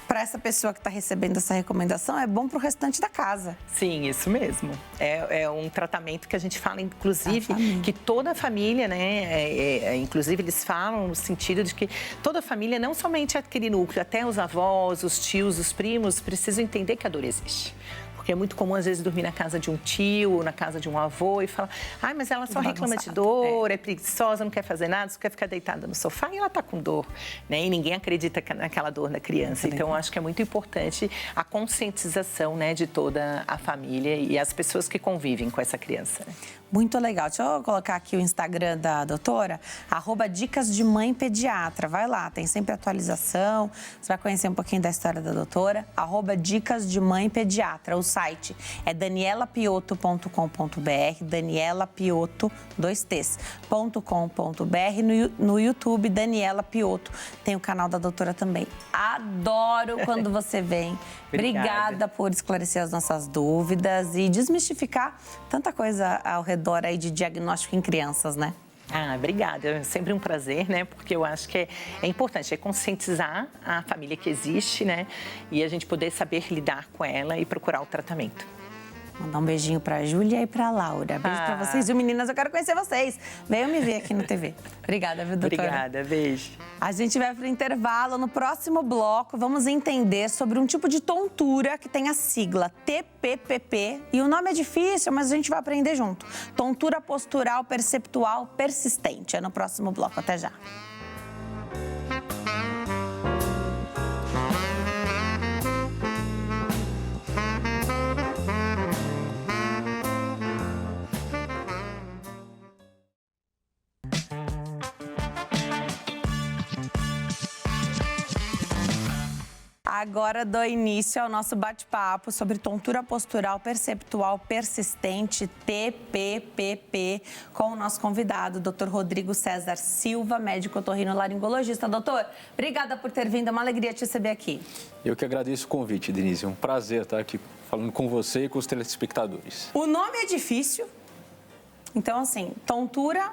para essa pessoa que está recebendo essa recomendação é bom para o restante da casa. Sim, isso mesmo. É um tratamento que a gente fala, inclusive, que toda a família, né? Inclusive, eles falam no sentido de que toda a família, não somente aquele núcleo, até os avós, os tios, os primos, precisam entender que a dor existe. Porque é muito comum, às vezes, dormir na casa de um tio ou na casa de um avô e falar: ai, mas ela só reclama de dor, é preguiçosa, não quer fazer nada, só quer ficar deitada no sofá e ela está com dor, né? E ninguém acredita naquela dor da criança. Então, eu acho que é muito importante a conscientização, né, de toda a família e as pessoas que convivem com essa criança, né? Muito legal. Deixa eu colocar aqui o Instagram da doutora, @Dicas de Mãe Pediatra. Vai lá, tem sempre atualização. Você vai conhecer um pouquinho da história da doutora. @Dicas de Mãe Pediatra. O site é danielapioto.com.br, Daniela Pioto, 2 T's, .com.br. No YouTube, Daniela Pioto. Tem o canal da doutora também. Adoro quando você vem. Obrigada por esclarecer as nossas dúvidas e desmistificar tanta coisa ao redor aí de diagnóstico em crianças, né? Obrigada. É sempre um prazer, né? Porque eu acho que é importante, conscientizar a família que existe, né? E a gente poder saber lidar com ela e procurar o tratamento. Mandar um beijinho pra Júlia e pra Laura. Beijo pra vocês. Viu, meninas? Eu quero conhecer vocês. Venham me ver aqui no TV. Obrigada, viu, doutora? Obrigada, beijo. A gente vai pro intervalo. No próximo bloco, vamos entender sobre um tipo de tontura que tem a sigla TPPP. E o nome é difícil, mas a gente vai aprender junto. Tontura postural perceptual persistente. É no próximo bloco. Até já. Agora dou início ao nosso bate-papo sobre tontura postural perceptual persistente, TPPP, com o nosso convidado, Dr. Rodrigo César Silva, médico otorrinolaringologista. Doutor, obrigada por ter vindo, é uma alegria te receber aqui. Eu que agradeço o convite, Denise, é um prazer estar aqui falando com você e com os telespectadores. O nome é difícil, então assim, tontura...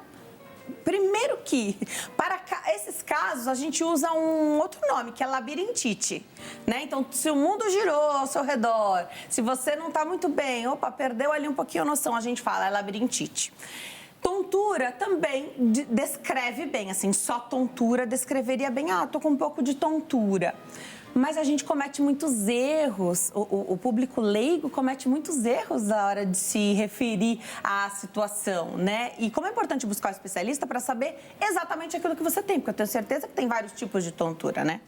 Primeiro que, para esses casos, a gente usa um outro nome, que é labirintite, né? Então, se o mundo girou ao seu redor, se você não está muito bem, perdeu ali um pouquinho a noção, a gente fala, é labirintite. Tontura também descreve bem, assim, só tontura descreveria bem, tô com um pouco de tontura. Mas a gente comete muitos erros, o público leigo comete muitos erros na hora de se referir à situação, né? E como é importante buscar um especialista para saber exatamente aquilo que você tem, porque eu tenho certeza que tem vários tipos de tontura, né?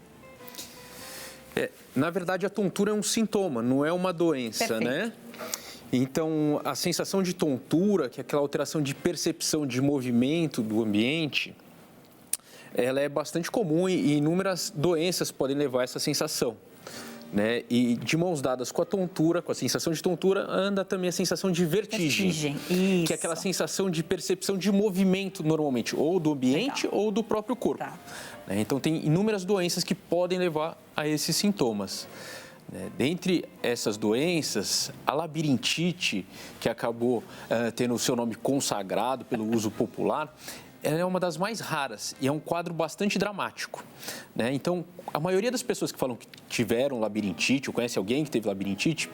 Na verdade, a tontura é um sintoma, não é uma doença, Perfeito. Né? Então, a sensação de tontura, que é aquela alteração de percepção de movimento do ambiente, ela é bastante comum e inúmeras doenças podem levar a essa sensação, né? E de mãos dadas com a tontura, com a sensação de tontura, anda também a sensação de vertigem. Isso. Que é aquela sensação de percepção de movimento normalmente, ou do ambiente ou do próprio corpo. Tá. Então, tem inúmeras doenças que podem levar a esses sintomas. Dentre essas doenças, a labirintite, que acabou tendo o seu nome consagrado pelo uso popular, ela é uma das mais raras e é um quadro bastante dramático, né? Então, a maioria das pessoas que falam que tiveram labirintite ou conhece alguém que teve labirintite,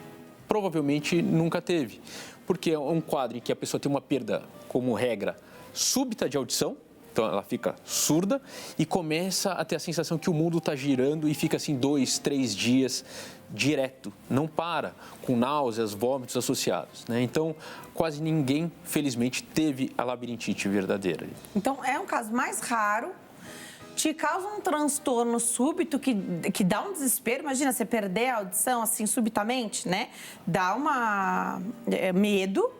provavelmente nunca teve, porque é um quadro em que a pessoa tem uma perda, como regra, súbita de audição, então ela fica surda e começa a ter a sensação que o mundo está girando e fica assim 2, 3 dias direto, não para, com náuseas, vômitos associados, né? Então, quase ninguém, felizmente, teve a labirintite verdadeira. Então, é um caso mais raro, te causa um transtorno súbito que dá um desespero. Imagina, você perder a audição assim subitamente, né? Dá medo.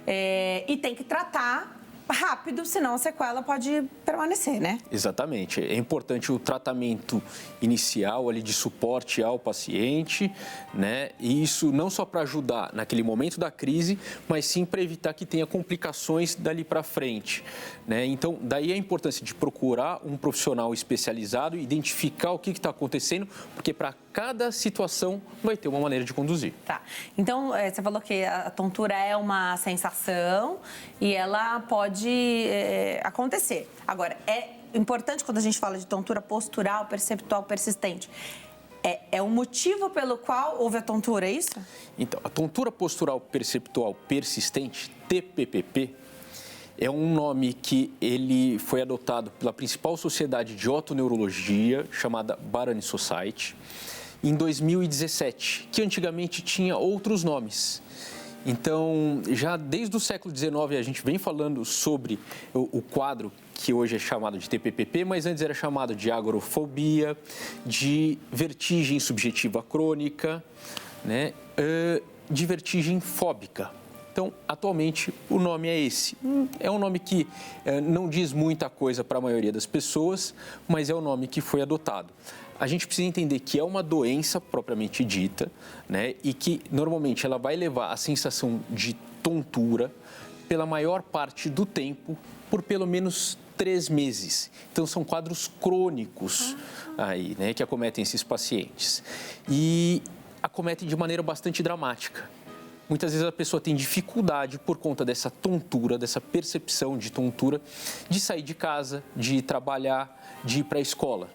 e tem que tratar rápido, senão a sequela pode permanecer, né? Exatamente. É importante o tratamento inicial ali de suporte ao paciente, né? E isso não só para ajudar naquele momento da crise, mas sim para evitar que tenha complicações dali para frente, né? Então, daí a importância de procurar um profissional especializado, identificar o que está acontecendo, porque para cada situação vai ter uma maneira de conduzir. Tá. Então, você falou que a tontura é uma sensação e ela pode acontecer. Agora, é importante quando a gente fala de tontura postural, perceptual, persistente. É o motivo pelo qual houve a tontura, é isso? Então, a tontura postural perceptual persistente, TPPP, é um nome que ele foi adotado pela principal sociedade de otoneurologia, chamada Barani Society, em 2017, que antigamente tinha outros nomes. Então, já desde o século XIX, a gente vem falando sobre o quadro que hoje é chamado de TPPP, mas antes era chamado de agorafobia, de vertigem subjetiva crônica, né, de vertigem fóbica. Então, atualmente, o nome é esse. É um nome que não diz muita coisa para a maioria das pessoas, mas é o nome que foi adotado. A gente precisa entender que é uma doença propriamente dita, né? E que, normalmente, ela vai levar à sensação de tontura pela maior parte do tempo, por pelo menos 3 meses. Então, são quadros crônicos aí, né, que acometem esses pacientes. E acometem de maneira bastante dramática. Muitas vezes a pessoa tem dificuldade por conta dessa tontura, dessa percepção de tontura, de sair de casa, de ir trabalhar, de ir para a escola,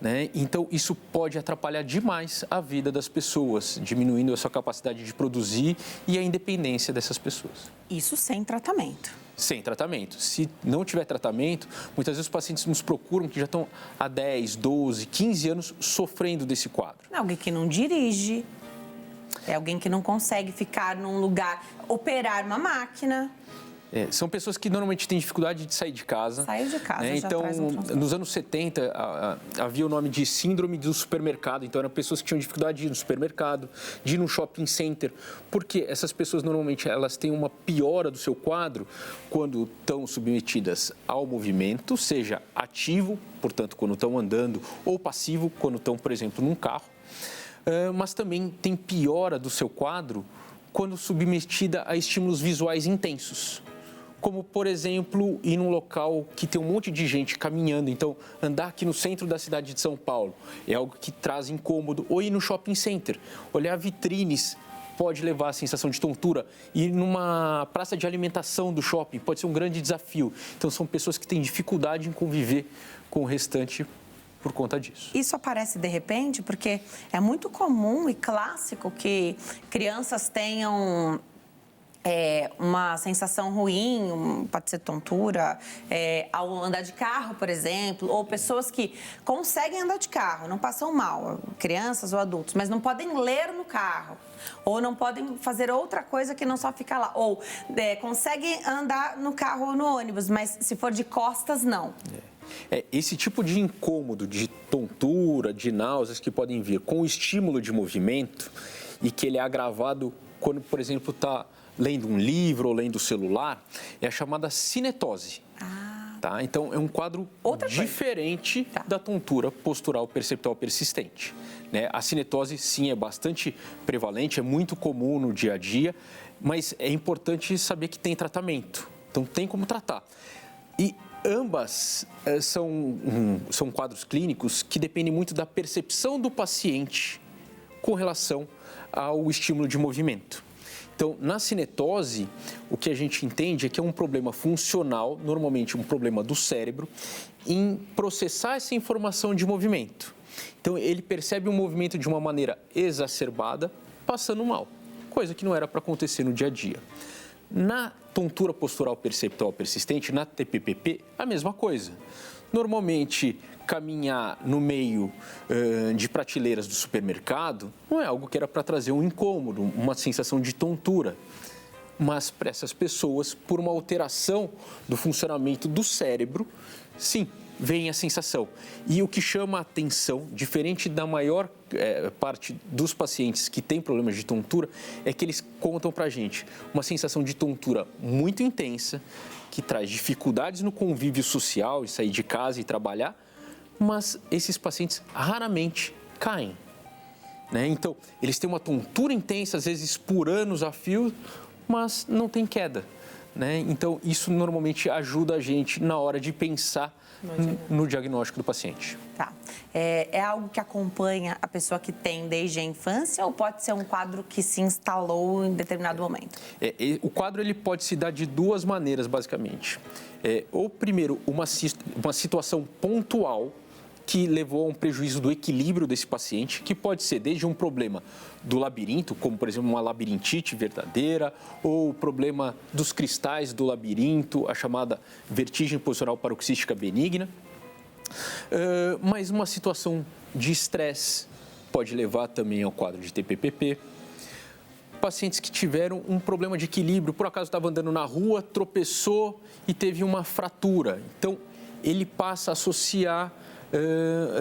né? Então, isso pode atrapalhar demais a vida das pessoas, diminuindo a sua capacidade de produzir e a independência dessas pessoas. Isso sem tratamento. Sem tratamento. Se não tiver tratamento, muitas vezes os pacientes nos procuram que já estão há 10, 12, 15 anos sofrendo desse quadro. É alguém que não dirige, é alguém que não consegue ficar num lugar, operar uma máquina. São pessoas que normalmente têm dificuldade de sair de casa. Sair de casa, já então, traz um transtorno. nos anos 70, havia o nome de síndrome do supermercado. Então, eram pessoas que tinham dificuldade de ir no supermercado, de ir no shopping center. Porque essas pessoas, normalmente, elas têm uma piora do seu quadro quando estão submetidas ao movimento, seja ativo, portanto, quando estão andando, ou passivo, quando estão, por exemplo, num carro. Mas também tem piora do seu quadro quando submetida a estímulos visuais intensos. Como, por exemplo, ir num local que tem um monte de gente caminhando. Então, andar aqui no centro da cidade de São Paulo é algo que traz incômodo. Ou ir no shopping center, olhar vitrines pode levar à sensação de tontura. Ir numa praça de alimentação do shopping pode ser um grande desafio. Então, são pessoas que têm dificuldade em conviver com o restante por conta disso. Isso aparece de repente porque é muito comum e clássico que crianças tenham uma sensação ruim, pode ser tontura, ao andar de carro, por exemplo, ou pessoas que conseguem andar de carro, não passam mal, crianças ou adultos, mas não podem ler no carro, ou não podem fazer outra coisa que não só ficar lá, ou conseguem andar no carro ou no ônibus, mas se for de costas, não. Esse tipo de incômodo, de tontura, de náuseas que podem vir com o estímulo de movimento e que ele é agravado quando, por exemplo, está lendo um livro ou lendo o celular, é a chamada cinetose. Tá? Então, é um quadro diferente da tontura postural perceptual persistente, né? A cinetose, sim, é bastante prevalente, é muito comum no dia a dia, mas é importante saber que tem tratamento. Então, tem como tratar. E ambas são quadros clínicos que dependem muito da percepção do paciente com relação ao estímulo de movimento. Então, na cinetose, o que a gente entende é que é um problema funcional, normalmente um problema do cérebro, em processar essa informação de movimento. Então, ele percebe o movimento de uma maneira exacerbada, passando mal, coisa que não era para acontecer no dia a dia. Na tontura postural perceptual persistente, na TPPP, a mesma coisa. Normalmente, caminhar no meio de prateleiras do supermercado não é algo que era para trazer um incômodo, uma sensação de tontura. Mas para essas pessoas, por uma alteração do funcionamento do cérebro, sim, vem a sensação. E o que chama a atenção, diferente da maior parte dos pacientes que têm problemas de tontura, é que eles contam para a gente uma sensação de tontura muito intensa, que traz dificuldades no convívio social, e sair de casa e trabalhar, mas esses pacientes raramente caem. Né? Então, eles têm uma tontura intensa, às vezes por anos a fio, mas não tem queda. Né? Então, isso normalmente ajuda a gente na hora de pensar no diagnóstico do paciente. Tá. É algo que acompanha a pessoa que tem desde a infância ou pode ser um quadro que se instalou em determinado momento? O quadro ele pode se dar de duas maneiras, basicamente. Ou, primeiro, uma situação pontual que levou a um prejuízo do equilíbrio desse paciente, que pode ser desde um problema do labirinto, como, por exemplo, uma labirintite verdadeira, ou o problema dos cristais do labirinto, a chamada vertigem posicional paroxística benigna. Mas uma situação de estresse pode levar também ao quadro de TPPP. Pacientes que tiveram um problema de equilíbrio, por acaso estava andando na rua, tropeçou e teve uma fratura. Então, ele passa a associar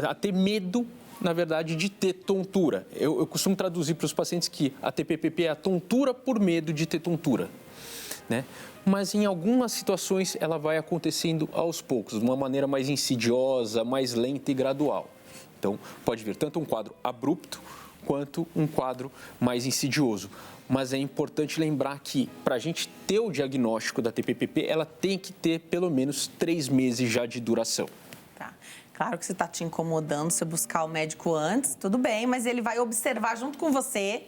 a ter medo, na verdade, de ter tontura. Eu costumo traduzir para os pacientes que a TPPP é a tontura por medo de ter tontura, né? Mas em algumas situações ela vai acontecendo aos poucos, de uma maneira mais insidiosa, mais lenta e gradual. Então, pode vir tanto um quadro abrupto quanto um quadro mais insidioso. Mas é importante lembrar que, para a gente ter o diagnóstico da TPPP, ela tem que ter pelo menos 3 meses já de duração. Tá. Claro que se está te incomodando, você buscar o médico antes, tudo bem, mas ele vai observar junto com você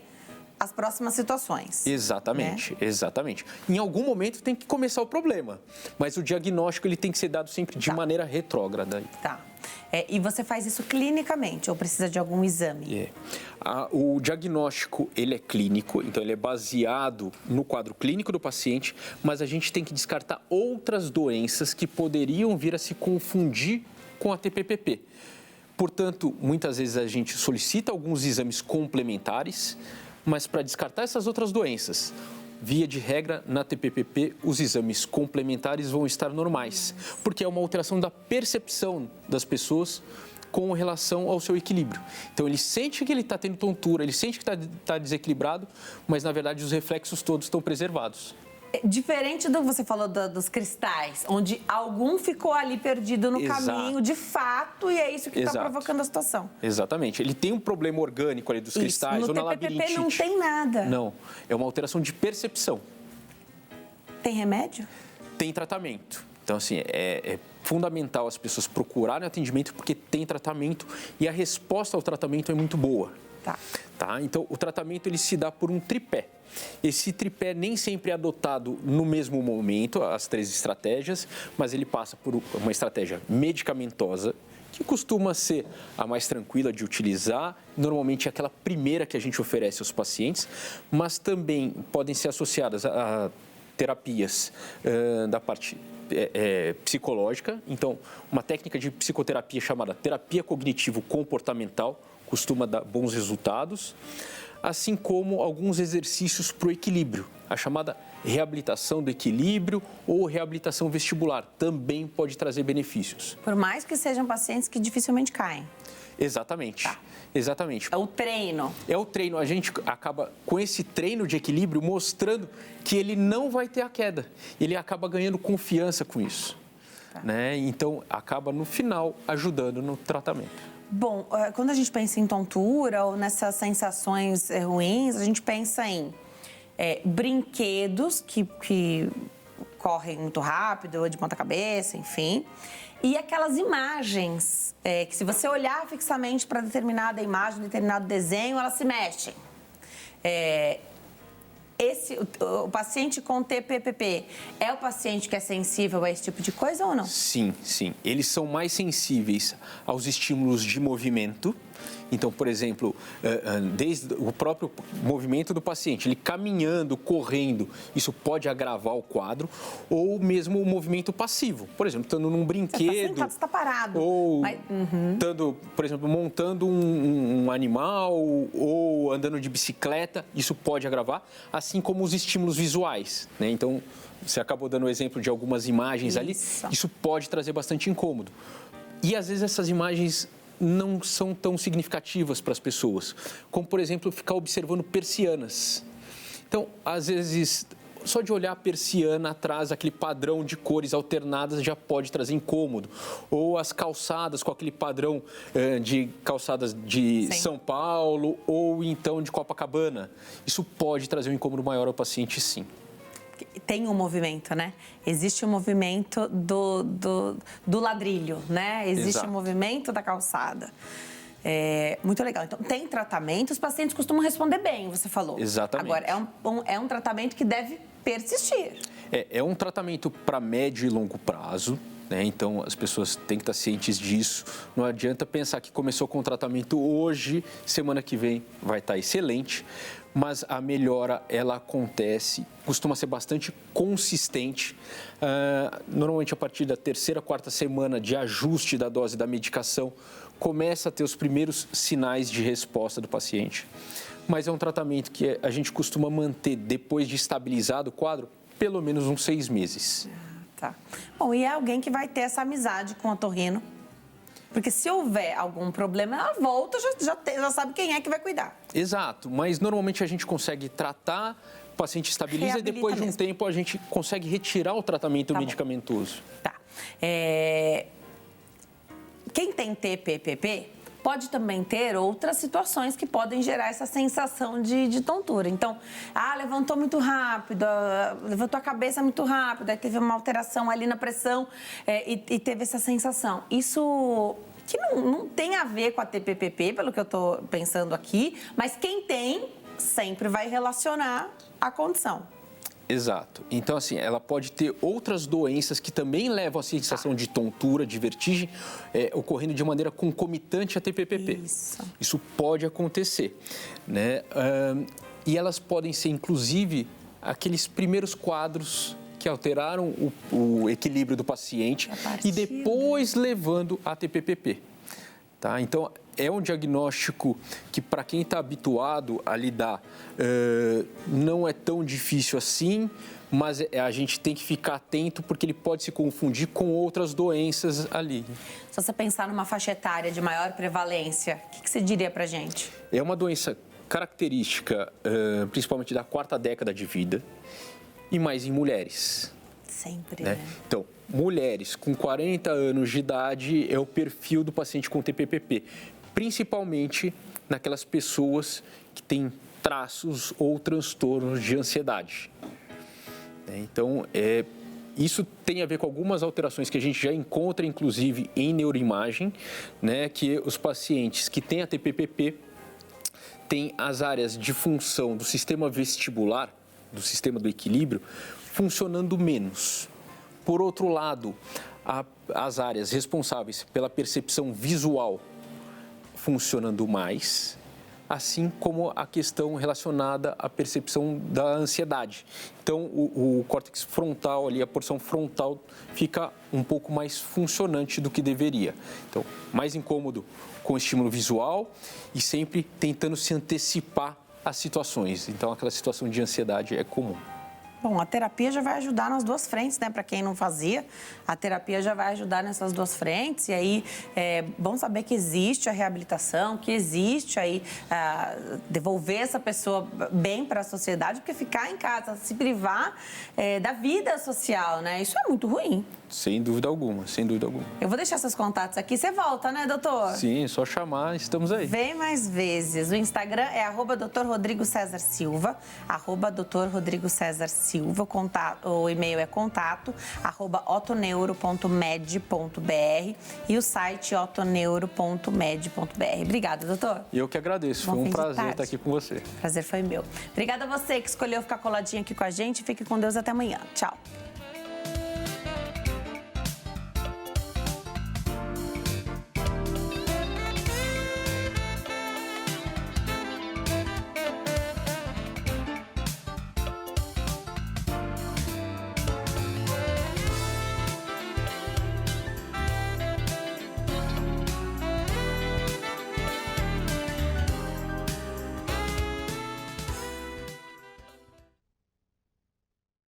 as próximas situações. Exatamente, né? Exatamente. Em algum momento tem que começar o problema, mas o diagnóstico ele tem que ser dado sempre de maneira retrógrada. Tá. E você faz isso clinicamente ou precisa de algum exame? O diagnóstico ele é clínico, então ele é baseado no quadro clínico do paciente, mas a gente tem que descartar outras doenças que poderiam vir a se confundir com a TPPP. Portanto, muitas vezes a gente solicita alguns exames complementares, mas para descartar essas outras doenças, via de regra, na TPPP, os exames complementares vão estar normais, porque é uma alteração da percepção das pessoas com relação ao seu equilíbrio. Então, ele sente que ele está tendo tontura, ele sente que está desequilibrado, mas, na verdade, os reflexos todos estão preservados. Diferente do que você falou dos cristais, onde algum ficou ali perdido no caminho, de fato, e é isso que está provocando a situação. Exatamente. Ele tem um problema orgânico ali dos cristais ou na labirintite. No TPPP não tem nada. Não. É uma alteração de percepção. Tem remédio? Tem tratamento. Então, assim, é fundamental as pessoas procurarem atendimento porque tem tratamento e a resposta ao tratamento é muito boa. Tá? Então, o tratamento ele se dá por um tripé. Esse tripé nem sempre é adotado no mesmo momento, as 3 estratégias, mas ele passa por uma estratégia medicamentosa, que costuma ser a mais tranquila de utilizar, normalmente é aquela primeira que a gente oferece aos pacientes, mas também podem ser associadas a terapias da parte psicológica. Então, uma técnica de psicoterapia chamada terapia cognitivo-comportamental costuma dar bons resultados, assim como alguns exercícios para o equilíbrio, a chamada reabilitação do equilíbrio ou reabilitação vestibular, também pode trazer benefícios. Por mais que sejam pacientes que dificilmente caem. Exatamente. Exatamente. É o treino. É o treino. A gente acaba, com esse treino de equilíbrio, mostrando que ele não vai ter a queda. Ele acaba ganhando confiança com isso. Né? Então, acaba, no final, ajudando no tratamento. Bom, quando a gente pensa em tontura ou nessas sensações ruins, a gente pensa em brinquedos que correm muito rápido, de ponta cabeça, enfim. E aquelas imagens que se você olhar fixamente para determinada imagem, determinado desenho, elas se mexem. O paciente com TPPP é o paciente que é sensível a esse tipo de coisa ou não? Sim, sim. Eles são mais sensíveis aos estímulos de movimento. Então, por exemplo, desde o próprio movimento do paciente, ele caminhando, correndo, isso pode agravar o quadro, ou mesmo o movimento passivo. Por exemplo, estando num brinquedo... Você está sentado, você está parado. Ou estando, por exemplo, montando um animal ou andando de bicicleta, isso pode agravar, assim como os estímulos visuais, né? Então, você acabou dando o exemplo de algumas imagens ali, isso pode trazer bastante incômodo. E às vezes essas imagens não são tão significativas para as pessoas, como, por exemplo, ficar observando persianas. Então, às vezes, só de olhar a persiana atrás, aquele padrão de cores alternadas já pode trazer incômodo. Ou as calçadas com aquele padrão de calçadas de São Paulo ou então de Copacabana. Isso pode trazer um incômodo maior ao paciente, sim. Tem um movimento, né? Existe o movimento do ladrilho, né? Existe o movimento da calçada. Muito legal. Então, tem tratamento, os pacientes costumam responder bem, você falou. Exatamente. Agora, é um tratamento que deve persistir. É um tratamento para médio e longo prazo, né? Então, as pessoas têm que estar cientes disso. Não adianta pensar que começou com o tratamento hoje, semana que vem vai estar excelente, mas a melhora, ela acontece, costuma ser bastante consistente. Normalmente, a partir da terceira, quarta semana de ajuste da dose da medicação, começa a ter os primeiros sinais de resposta do paciente. Mas é um tratamento que a gente costuma manter, depois de estabilizado o quadro, pelo menos uns 6 meses. Tá. Bom, e é alguém que vai ter essa amizade com o otorrino, porque se houver algum problema, ela volta, já sabe quem é que vai cuidar. Exato, mas normalmente a gente consegue tratar, o paciente estabiliza e depois de um tempo a gente consegue retirar o tratamento medicamentoso. Tá. Quem tem TPPP pode também ter outras situações que podem gerar essa sensação de tontura. Então, levantou muito rápido, levantou a cabeça muito rápido, aí teve uma alteração ali na pressão e teve essa sensação. Isso que não tem a ver com a TPPP, pelo que eu estou pensando aqui, mas quem tem sempre vai relacionar a condição. Exato. Então, assim, ela pode ter outras doenças que também levam a sensação de tontura, de vertigem, ocorrendo de maneira concomitante à TPPP. Isso pode acontecer, né? E elas podem ser, inclusive, aqueles primeiros quadros que alteraram o equilíbrio do paciente e depois levando a TPPP. Tá? Então, é um diagnóstico que, para quem está habituado a lidar, não é tão difícil assim, mas a gente tem que ficar atento porque ele pode se confundir com outras doenças ali. Se você pensar numa faixa etária de maior prevalência, o que você diria para a gente? É uma doença característica, principalmente da 4ª década de vida e mais em mulheres. Sempre, né? Então, mulheres com 40 anos de idade é o perfil do paciente com TPPP, principalmente naquelas pessoas que têm traços ou transtornos de ansiedade. Então, isso tem a ver com algumas alterações que a gente já encontra, inclusive, em neuroimagem, né, que os pacientes que têm a TPPP têm as áreas de função do sistema vestibular, do sistema do equilíbrio, funcionando menos. Por outro lado, as áreas responsáveis pela percepção visual funcionando mais, assim como a questão relacionada à percepção da ansiedade. Então, o córtex frontal, ali, a porção frontal, fica um pouco mais funcionante do que deveria. Então, mais incômodo com o estímulo visual e sempre tentando se antecipar às situações. Então, aquela situação de ansiedade é comum. Bom, a terapia já vai ajudar nas duas frentes, né? Para quem não fazia, a terapia já vai ajudar nessas duas frentes. E aí, é bom saber que existe a reabilitação, que existe aí devolver essa pessoa bem para a sociedade, porque ficar em casa, se privar da vida social, né? Isso é muito ruim. Sem dúvida alguma, sem dúvida alguma. Eu vou deixar seus contatos aqui. Você volta, né, doutor? Sim, só chamar, estamos aí. Vem mais vezes. O Instagram é @Dr. Rodrigo César Silva, @Dr. Rodrigo César Silva. O e-mail é contato@otoneuro.med.br e o site otoneuro.med.br. Obrigada, doutor. Eu que agradeço. Foi um prazer estar aqui com você. Prazer foi meu. Obrigada a você que escolheu ficar coladinho aqui com a gente. Fique com Deus até amanhã. Tchau.